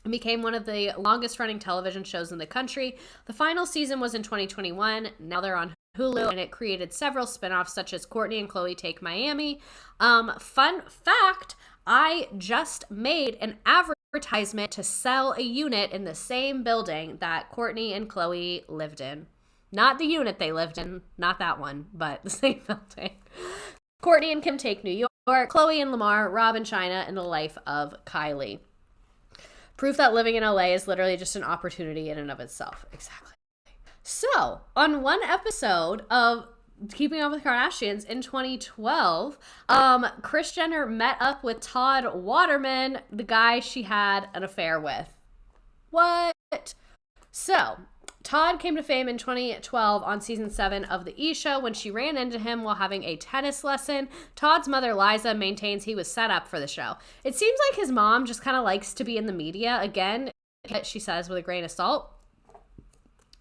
and became one of the longest-running television shows in the country. The final season was in 2021. Now they're on Hulu, and it created several spinoffs such as Kourtney and Khloe Take Miami. Fun fact, I just made an advertisement to sell a unit in the same building that Kourtney and Khloe lived in. Not the unit they lived in, not that one, but the same building. Kourtney and Kim take New York, Khloe and Lamar, Rob and China, and the life of Kylie. Proof that living in LA is literally just an opportunity in and of itself. Exactly. So, on one episode of Keeping Up with Kardashians in 2012, Kris Jenner met up with Todd Waterman, the guy she had an affair with. What? So, Todd came to fame in 2012 on season 7 of The E! Show when she ran into him while having a tennis lesson. Todd's mother, Liza, maintains he was set up for the show. It seems like his mom just kind of likes to be in the media. Again, she says with a grain of salt.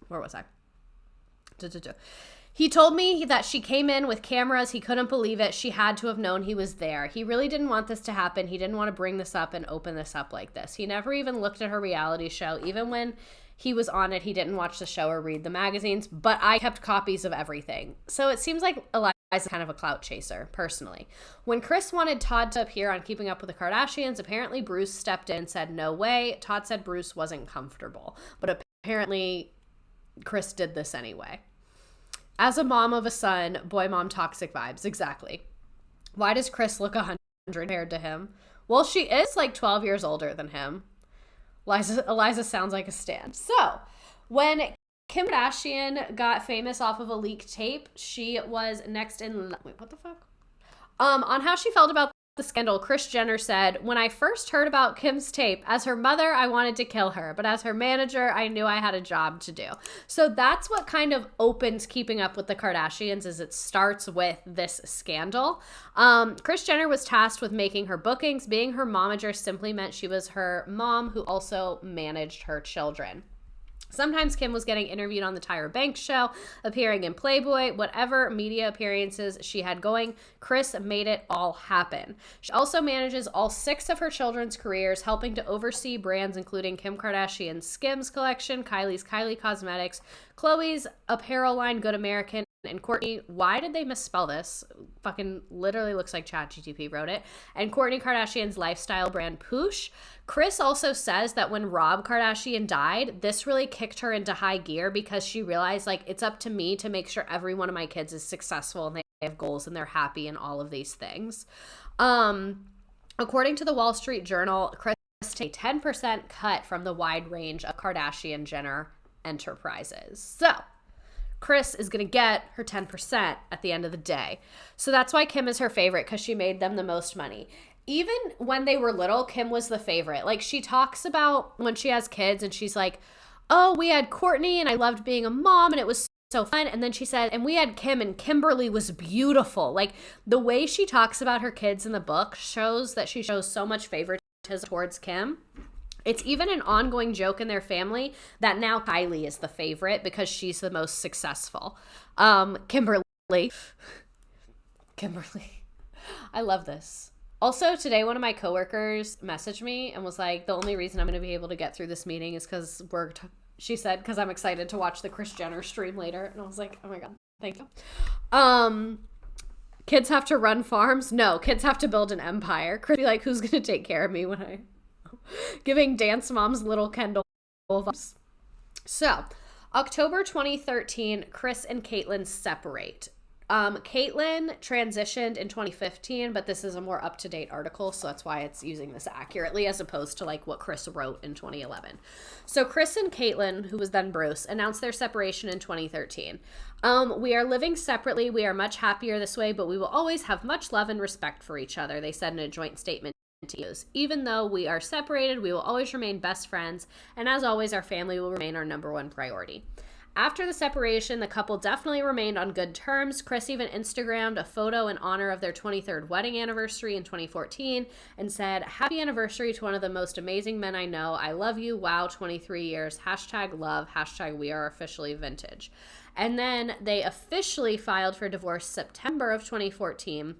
Where was I? He told me that she came in with cameras. He couldn't believe it. She had to have known he was there. He really didn't want this to happen. He didn't want to bring this up and open this up like this. He never even looked at her reality show. Even when he was on it, he didn't watch the show or read the magazines, but I kept copies of everything. So it seems like Eliza's kind of a clout chaser, personally. When Kris wanted Todd to appear on Keeping Up with the Kardashians, apparently Bruce stepped in and said, no way. Todd said Bruce wasn't comfortable, but apparently Kris did this anyway. As a mom of a son, boy mom toxic vibes, exactly. Why does Kris look 100 compared to him? Well, she is like 12 years older than him. Eliza sounds like a stan. So, when Kim Kardashian got famous off of a leaked tape, she was next in... Wait, what the fuck? On how she felt about the scandal, Kris Jenner said, when I first heard about Kim's tape, as her mother, I wanted to kill her. But as her manager, I knew I had a job to do. So that's what kind of opens Keeping Up with the Kardashians, is it starts with this scandal. Kris Jenner was tasked with making her bookings. Being her momager simply meant she was her mom who also managed her children. Sometimes Kim was getting interviewed on the Tyra Banks show, appearing in Playboy, whatever media appearances she had going, Kris made it all happen. She also manages all 6 of her children's careers, helping to oversee brands including Kim Kardashian's Skims collection, Kylie's Kylie Cosmetics, Khloe's apparel line Good American, and Kourtney, why did they misspell this? Fucking literally looks like ChatGPT wrote it. And Kourtney Kardashian's lifestyle brand Poosh. Kris also says that when Rob Kardashian died, this really kicked her into high gear because she realized, like, it's up to me to make sure every one of my kids is successful and they have goals and they're happy and all of these things. According to the Wall Street Journal, Kris takes a 10% cut from the wide range of Kardashian-Jenner enterprises. So, Kris is going to get her 10% at the end of the day. So that's why Kim is her favorite, because she made them the most money. Even when they were little, Kim was the favorite. Like, she talks about when she has kids and she's like, oh, we had Kourtney and I loved being a mom and it was so fun. And then she said, and we had Kim and Kimberly was beautiful. Like, the way she talks about her kids in the book shows that she shows so much favoritism towards Kim. It's even an ongoing joke in their family that now Kylie is the favorite because she's the most successful. Kimberly. I love this. Also, today, one of my coworkers messaged me and was like, the only reason I'm going to be able to get through this meeting is because she said, because I'm excited to watch the Kris Jenner stream later. And I was like, oh my God, thank you. Kids have to run farms? No, kids have to build an empire. Kris be like, who's going to take care of me when I... Giving dance moms little Kendall vibes. So, October 2013, Kris and Caitlyn separate. Caitlyn transitioned in 2015, but this is a more up-to-date article, so that's why it's using this accurately as opposed to like what Kris wrote in 2011. So Kris and Caitlyn, who was then Bruce, announced their separation in 2013. We are living separately. We are much happier this way, but we will always have much love and respect for each other, they said in a joint statement to use. Even though we are separated, we will always remain best friends, and as always, our family will remain our number one priority. After the separation, the couple definitely remained on good terms. Kris even Instagrammed a photo in honor of their 23rd wedding anniversary in 2014 and said, happy anniversary to one of the most amazing men I know. I love you. Wow, 23 years. #love. #we are officially vintage. And then they officially filed for divorce September of 2014.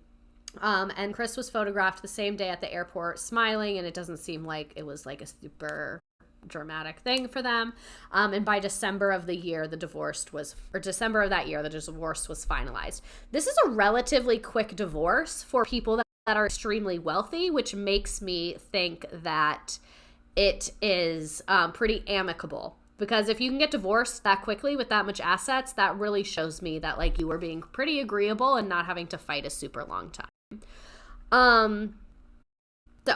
And Kris was photographed the same day at the airport smiling, and it doesn't seem like it was like a super dramatic thing for them. And by December of that year, the divorce was finalized. This is a relatively quick divorce for people that are extremely wealthy, which makes me think that it is pretty amicable. Because if you can get divorced that quickly with that much assets, that really shows me that like you were being pretty agreeable and not having to fight a super long time. So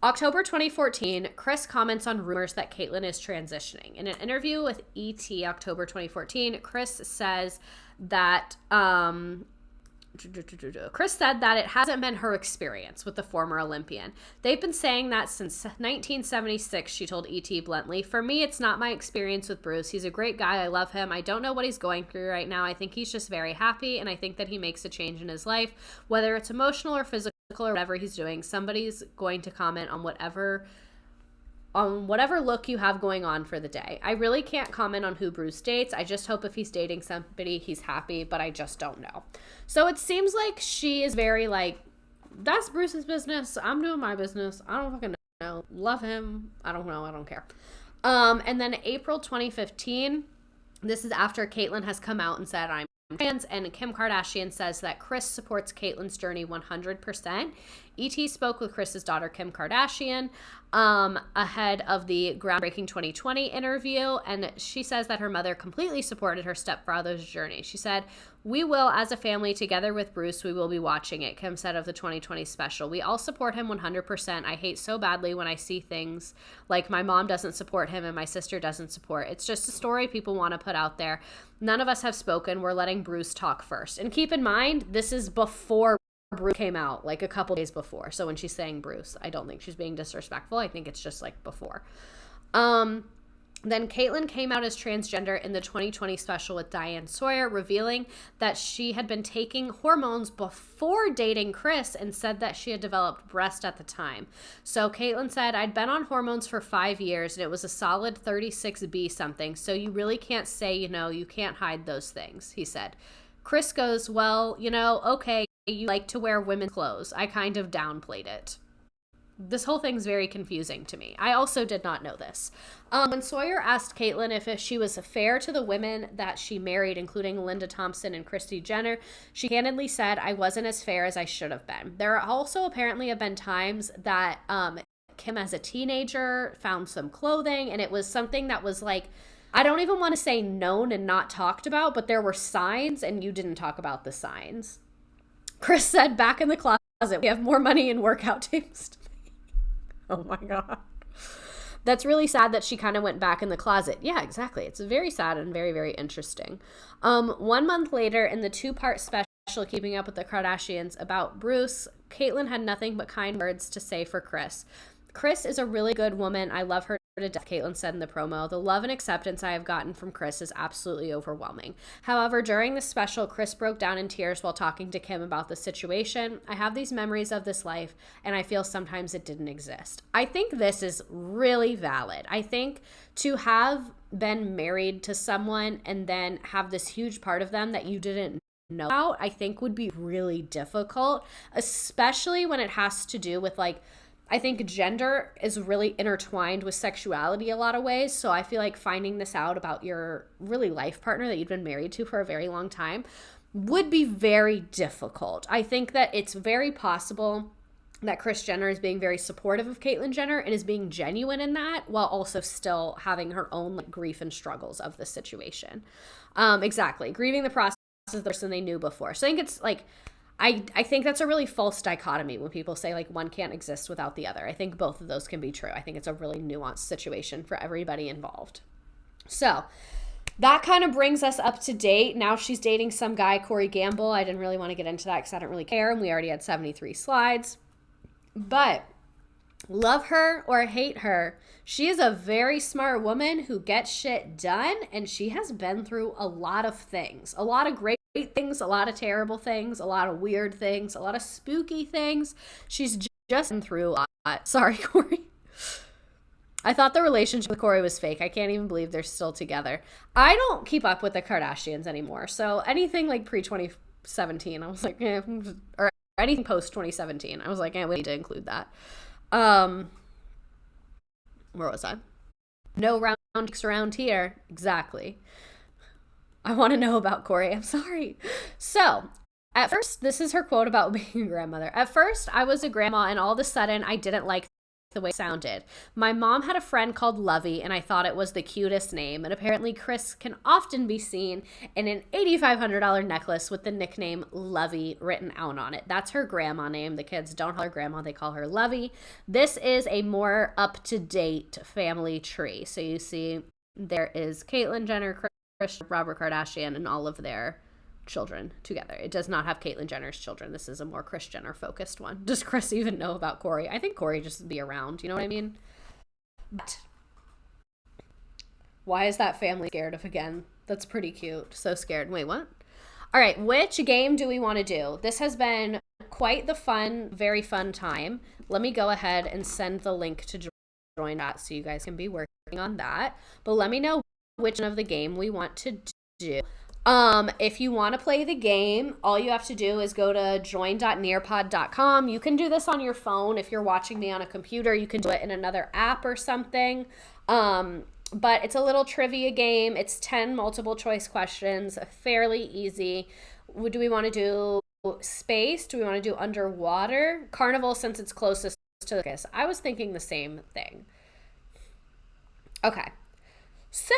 October 2014, Kris comments on rumors that Caitlyn is transitioning. In an interview with ET October 2014, Kris says that Kris said that it hasn't been her experience with the former Olympian. They've been saying that since 1976, she told ET bluntly. For me, it's not my experience with Bruce. He's a great guy. I love him. I don't know what he's going through right now. I think he's just very happy, and I think that he makes a change in his life, whether it's emotional or physical or whatever he's doing. Somebody's going to comment on whatever look you have going on for the day. I really can't comment on who Bruce dates. I just hope if he's dating somebody, he's happy, but I just don't know. So it seems like she is very like, that's Bruce's business. I'm doing my business. I don't fucking know. Love him. I don't know. I don't care. And then April 2015, this is after Caitlyn has come out and said, I'm trans, and Kim Kardashian says that Kris supports Caitlyn's journey 100%. ET spoke with Kris's daughter, Kim Kardashian, ahead of the groundbreaking 2020 interview, and she says that her mother completely supported her stepfather's journey. She said, we will, as a family, together with Bruce, we will be watching it, Kim said of the 2020 special. We all support him 100%. I hate so badly when I see things like my mom doesn't support him and my sister doesn't support. It's just a story people want to put out there. None of us have spoken. We're letting Bruce talk first. And keep in mind, this is before Bruce came out, like a couple days before. So when she's saying Bruce, I don't think she's being disrespectful. I think it's just like before. Then Caitlyn came out as transgender in the 2020 special with Diane Sawyer, revealing that she had been taking hormones before dating Kris and said that she had developed breast at the time. So Caitlyn said, I'd been on hormones for 5 years and it was a solid 36B something. So you really can't say, you can't hide those things, he said. Kris goes, well, okay, you like to wear women's clothes. I kind of downplayed it. This whole thing's very confusing to me. I also did not know this. When Sawyer asked Caitlyn if she was fair to the women that she married, including Linda Thompson and Kris Jenner, she candidly said, I wasn't as fair as I should have been. There also apparently have been times that Kim as a teenager found some clothing, and it was something that was like, I don't even want to say known and not talked about, but there were signs and you didn't talk about the signs. Kris said, back in the closet, we have more money in workout tapes. Oh my God. That's really sad that she kind of went back in the closet. Yeah, exactly. It's very sad and very, very interesting. 1 month later, in the 2-part special, Keeping Up with the Kardashians, about Bruce, Caitlyn had nothing but kind words to say for Kris. Kris is a really good woman. I love her to death, Caitlyn said in the promo. The love and acceptance I have gotten from Kris is absolutely overwhelming. However, during the special, Kris broke down in tears while talking to Kim about the situation. I have these memories of this life, and I feel sometimes it didn't exist. I think this is really valid. I think to have been married to someone and then have this huge part of them that you didn't know about, I think would be really difficult, especially when it has to do with like, I think gender is really intertwined with sexuality a lot of ways. So I feel like finding this out about your really life partner that you've been married to for a very long time would be very difficult. I think that it's very possible that Kris Jenner is being very supportive of Caitlyn Jenner and is being genuine in that, while also still having her own like grief and struggles of the situation. Exactly. Grieving the process of the person they knew before. So I think it's like, I think that's a really false dichotomy when people say like one can't exist without the other. I think both of those can be true. I think it's a really nuanced situation for everybody involved. So that kind of brings us up to date. Now she's dating some guy, Corey Gamble. I didn't really want to get into that because I don't really care. And we already had 73 slides. But love her or hate her, she is a very smart woman who gets shit done. And she has been through a lot of things, a lot of great things, a lot of terrible things, a lot of weird things, a lot of spooky things. She's just been through a lot. Sorry, Corey. I thought the relationship with Corey was fake. I can't even believe they're still together. I don't keep up with the Kardashians anymore. So anything like pre-2017, I was like, or anything post-2017, I was like, we need to include that. Where was I? No round around here. Exactly. I want to know about Corey. I'm sorry. So, at first, this is her quote about being a grandmother. At first, I was a grandma, and all of a sudden, I didn't like the way it sounded. My mom had a friend called Lovey, and I thought it was the cutest name. And apparently, Kris can often be seen in an $8,500 necklace with the nickname Lovey written out on it. That's her grandma name. The kids don't call her grandma, they call her Lovey. This is a more up-to-date family tree. So you see, there is Caitlyn Jenner, Kris, Robert Kardashian, and all of their children together. It does not have Caitlyn Jenner's children. This is a more Kris Jenner focused one. Does Kris even know about Corey? I think Corey just be around. You know what I mean? But why is that family scared of again? That's pretty cute. So scared. Wait, what? All right. Which game do we want to do? This has been quite the fun, very fun time. Let me go ahead and send the link to join that so you guys can be working on that. But let me know which one of the game we want to do. If you want to play the game, all you have to do is go to join.nearpod.com. You can do this on your phone. If you're watching me on a computer, you can do it in another app or something. But it's a little trivia game. It's 10 multiple choice questions, fairly easy. Do we want to do space? Do we want to do underwater? Carnival, since it's closest to the focus. I was thinking the same thing. Okay. So,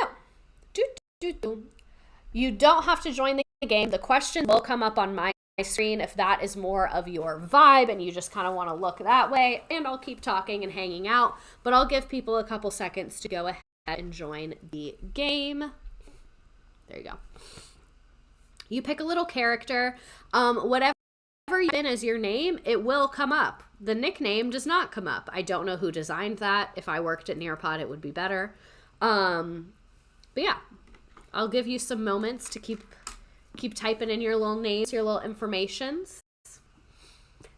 you don't have to join the game. The question will come up on my screen if that is more of your vibe and you just kind of want to look that way. And I'll keep talking and hanging out, but I'll give people a couple seconds to go ahead and join the game. There you go. You pick a little character. Whatever you put in as your name, it will come up. The nickname does not come up. I don't know who designed that. If I worked at Nearpod, it would be better. But yeah, I'll give you some moments to keep typing in your little names, your little informations.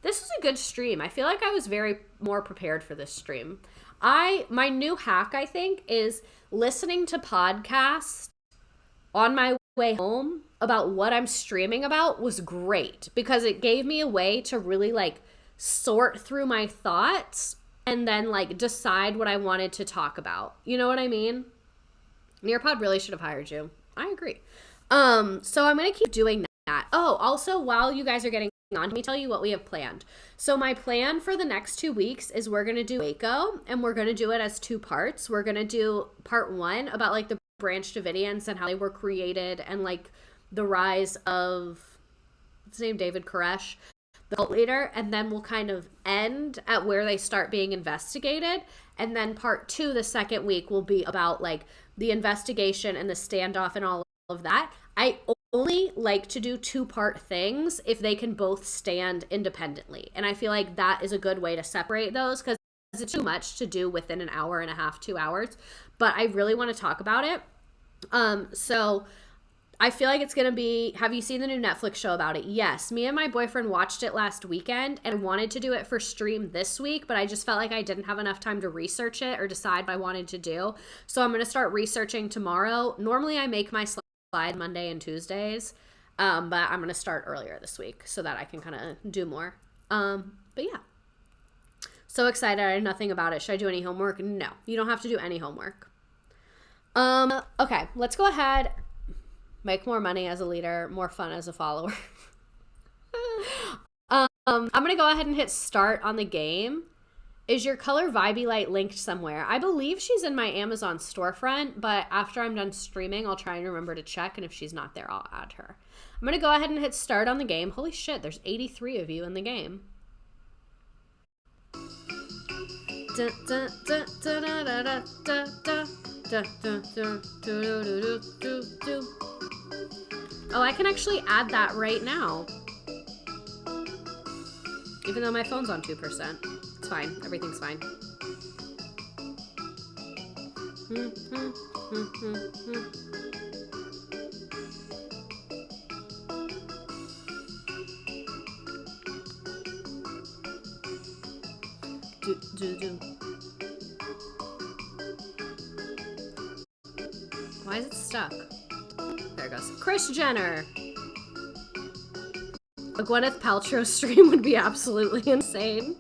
This was a good stream. I feel like I was very more prepared for this stream. My new hack, I think, is listening to podcasts on my way home about what I'm streaming about was great because it gave me a way to really like sort through my thoughts and then like decide what I wanted to talk about. You know what I mean? Nearpod really should have hired you. I agree. So I'm going to keep doing that. Oh, also, while you guys are getting on, let me tell you what we have planned. So my plan for the next 2 weeks is we're going to do Waco, and we're going to do it as 2 parts. We're going to do part 1 about like the Branch Davidians and how they were created and like the rise of, what's his name, David Koresh, the cult leader, and then we'll kind of end at where they start being investigated. And then part 2, the second week, will be about like the investigation and the standoff and all of that. I only like to do 2-part things if they can both stand independently. And I feel like that is a good way to separate those because it's too much to do within an hour and a half, 2 hours. But I really want to talk about it. So I feel like it's going to be, have you seen the new Netflix show about it? Yes. Me and my boyfriend watched it last weekend and wanted to do it for stream this week, but I just felt like I didn't have enough time to research it or decide what I wanted to do. So I'm going to start researching tomorrow. Normally I make my slide Monday and Tuesdays. But I'm going to start earlier this week so that I can kind of do more. But yeah. So excited. I know nothing about it. Should I do any homework? No, you don't have to do any homework. Okay, let's go ahead. Make more money as a leader, more fun as a follower. I'm going to go ahead and hit start on the game. Is your color Vibey light linked somewhere? I believe she's in my Amazon storefront, but after I'm done streaming, I'll try and remember to check, and if she's not there, I'll add her. I'm going to go ahead and hit start on the game. Holy shit, there's 83 of you in the game. Oh, I can actually add that right now. Even though my phone's on 2%. It's fine. Everything's fine. Why is it stuck? There it goes. Kris Jenner. A Gwyneth Paltrow stream would be absolutely insane.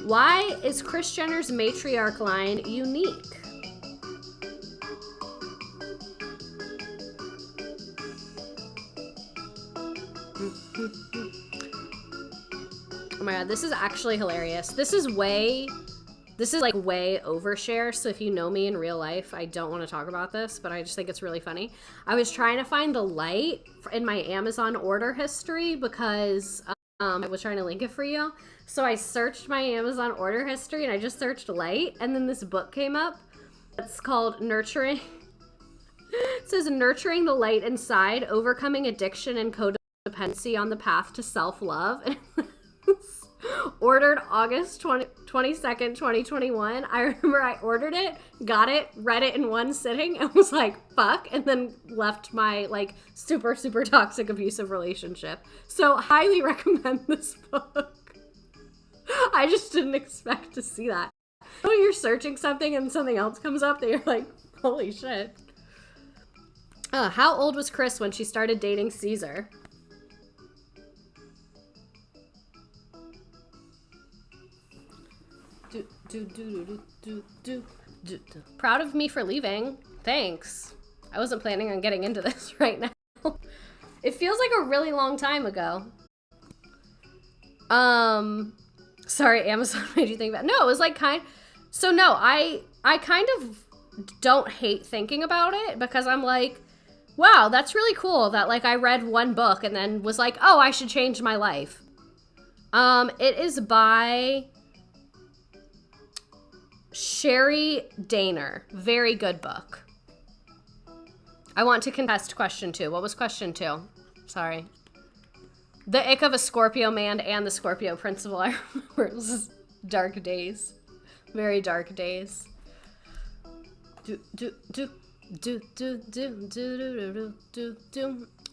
Why is Kris Jenner's matriarch line unique? Oh my god, this is actually hilarious. This is like way overshare, so if you know me in real life, I don't want to talk about this, but I just think it's really funny. I was trying to find the light in my Amazon order history because I was trying to link it for you. So I searched my Amazon order history and I just searched light, and then this book came up. It's called Nurturing. It says Nurturing the Light Inside, Overcoming Addiction and Codependency on the Path to Self-Love. And ordered August 22nd, 2021. I remember I ordered it, got it, read it in one sitting, and was like, fuck, and then left my, like, super, super toxic abusive relationship. So, highly recommend this book. I just didn't expect to see that. When you're searching something and something else comes up that you're like, holy shit. How old was Kris when she started dating Caesar? Proud of me for leaving. Thanks. I wasn't planning on getting into this right now. It feels like a really long time ago. Sorry, Amazon made you think about it. No, it was like so no, I kind of don't hate thinking about it because I'm like, wow, that's really cool that like I read one book and then was like, oh, I should change my life. It is by Sherry Daner. Very good book. I want to contest question 2. What was question 2? Sorry. The ick of a Scorpio man and the Scorpio principle. I remember it was dark days. Very dark days.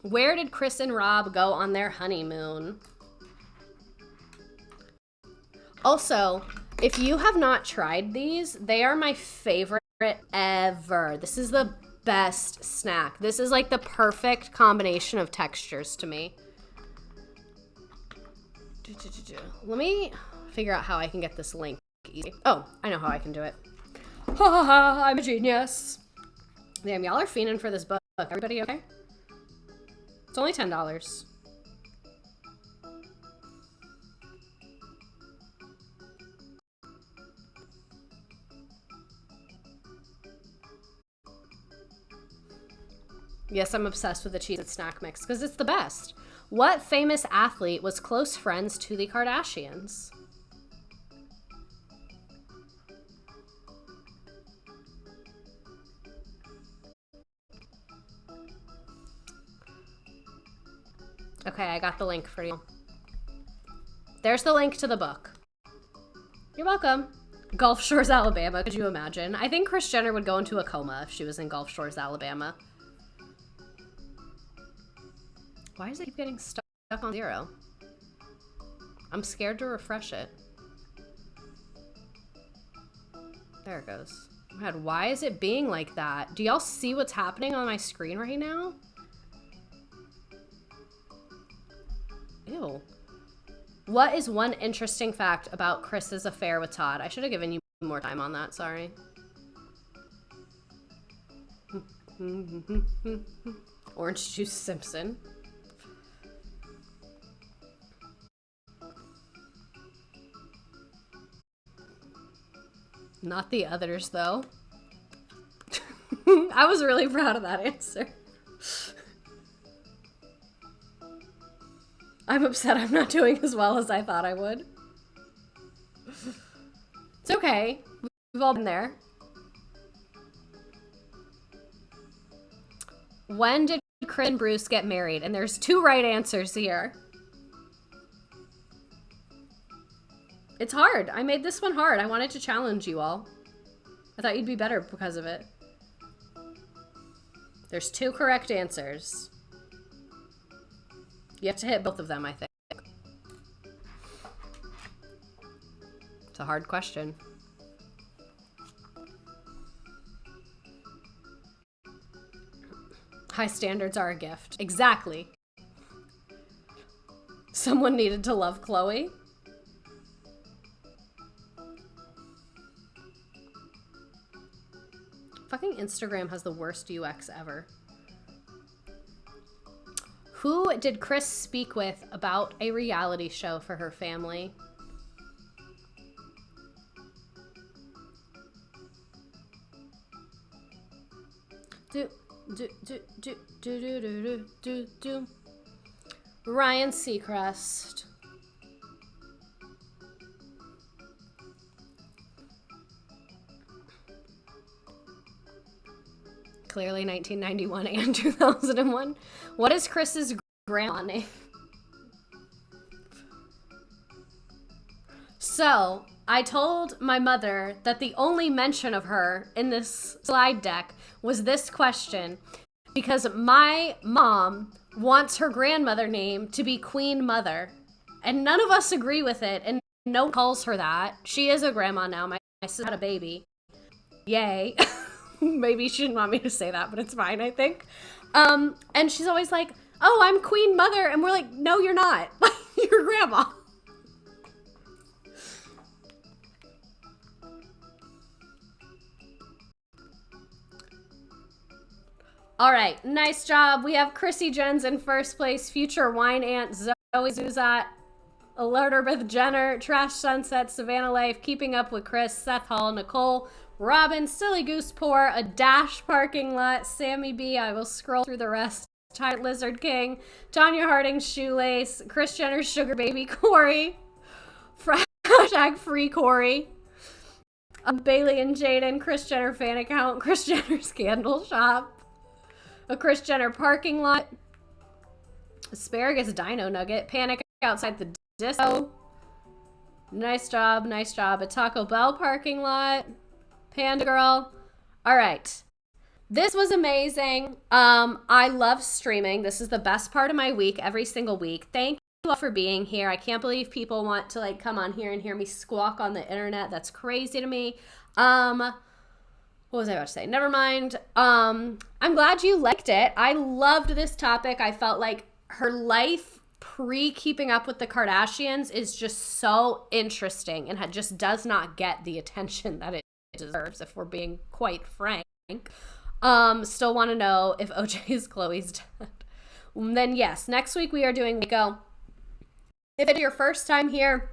Where did Kris and Rob go on their honeymoon? Also, if you have not tried these, they are my favorite ever. This is the best snack. This is like the perfect combination of textures to me. Let me figure out how I can get this link easy. Oh, I know how I can do it. Ha ha ha, I'm a genius. Damn, y'all are fiending for this book. Everybody okay? It's only $10. Yes, I'm obsessed with the Cheez-It snack mix because it's the best. What famous athlete was close friends to the Kardashians? Okay, I got the link for you. There's the link to the book. You're welcome. Gulf Shores, Alabama. Could you imagine? I think Kris Jenner would go into a coma if she was in Gulf Shores, Alabama. Why does it keep getting stuck on 0? I'm scared to refresh it. There it goes. Oh my God, why is it being like that? Do y'all see what's happening on my screen right now? Ew. What is one interesting fact about Kris's affair with Todd? I should have given you more time on that, sorry. Orange Juice Simpson. Not the others, though. I was really proud of that answer. I'm upset I'm not doing as well as I thought I would. It's okay. We've all been there. When did Kris and Bruce get married? And there's 2 right answers here. It's hard. I made this one hard. I wanted to challenge you all. I thought you'd be better because of it. There's 2 correct answers. You have to hit both of them, I think. It's a hard question. High standards are a gift. Exactly. Someone needed to love Chloe. Fucking Instagram has the worst UX ever. Who did Kris speak with about a reality show for her family? Ryan Seacrest. Clearly 1991 and 2001. What is Kris's grandma name? So, I told my mother that the only mention of her in this slide deck was this question because my mom wants her grandmother name to be Queen Mother. And none of us agree with it, and no one calls her that. She is a grandma now. My sister had a baby. Yay. Maybe she didn't want me to say that, but it's fine, I think. And she's always like, oh, I'm Queen Mother. And we're like, no, you're not. You're grandma. All right, nice job. We have Chrissy Jens in first place, future wine aunt Zoe Zuzat, Elizabeth Jenner, Trash Sunset, Savannah Life, Keeping Up with Kris, Seth Hall, Nicole, Robin, Silly Goose Pour, A Dash Parking Lot, Sammy B, I will scroll through the rest, Tight Lizard King, Tanya Harding, Shoelace, Kris Jenner's Sugar Baby, Corey, hashtag Free Corey, Bailey and Jaden, Kris Jenner fan account, Kris Jenner's Candle Shop, a Kris Jenner parking lot, Asparagus Dino Nugget, Panic Outside the Disco, nice job, a Taco Bell parking lot, Panda Girl. All right. This was amazing. I love streaming. This is the best part of my week every single week. Thank you all for being here. I can't believe people want to come on here and hear me squawk on the internet. That's crazy to me. What was I about to say? Never mind. I'm glad you liked it. I loved this topic. I felt like her life pre-keeping up with the Kardashians is just so interesting and just does not get the attention that it deserves, if we're being quite frank. Still want to know if OJ is Chloe's dad. Then yes, next week we are doing Waco. If it's your first time here,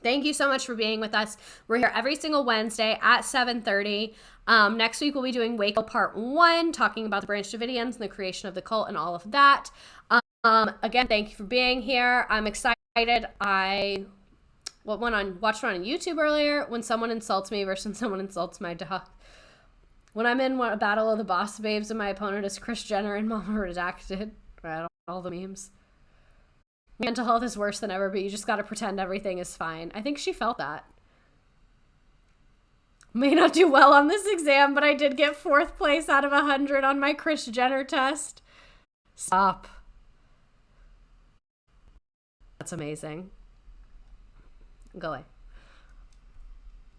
thank you so much for being with us. We're here every single Wednesday at 7:30. Next week we'll be doing Waco Part 1, talking about the Branch Davidians and the creation of the cult and all of that. Again, thank you for being here. I'm excited. I watched one on YouTube earlier when someone insults me versus when someone insults my dog. When I'm in a battle of the boss babes and my opponent is Kris Jenner and Mama Redacted, right? All the memes. Mental health is worse than ever, but you just got to pretend everything is fine. I think she felt that. May not do well on this exam, but I did get 4th place out of 100 on my Kris Jenner test. Stop. That's amazing. Go away.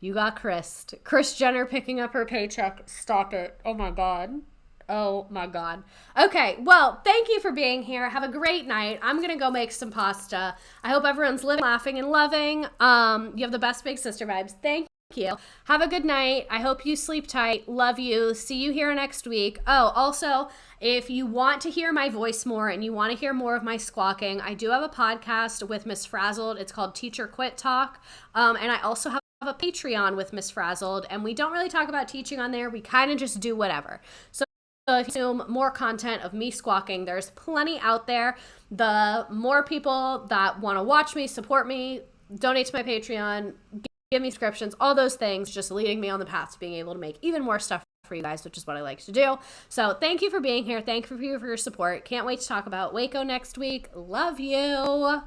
You got Kris Jenner picking up her paycheck. Stop it. Oh my God. Oh my God. Okay, well, thank you for being here. Have a great night. I'm going to go make some pasta. I hope everyone's living, laughing, and loving. You have the best big sister vibes. Thank you. Have a good night. I hope you sleep tight. Love you. See you here next week. Oh, also, if you want to hear my voice more and you want to hear more of my squawking, I do have a podcast with Miss Frazzled. It's called Teacher Quit Talk. And I also have a Patreon with Miss Frazzled, and we don't really talk about teaching on there. We kind of just do whatever. So if you consume more content of me squawking, there's plenty out there. The more people that want to watch me, support me, donate to my Patreon, give me subscriptions, all those things, just leading me on the path to being able to make even more stuff for you guys, which is what I like to do. So thank you for being here. Thank you for your support. Can't wait to talk about Waco next week. Love you.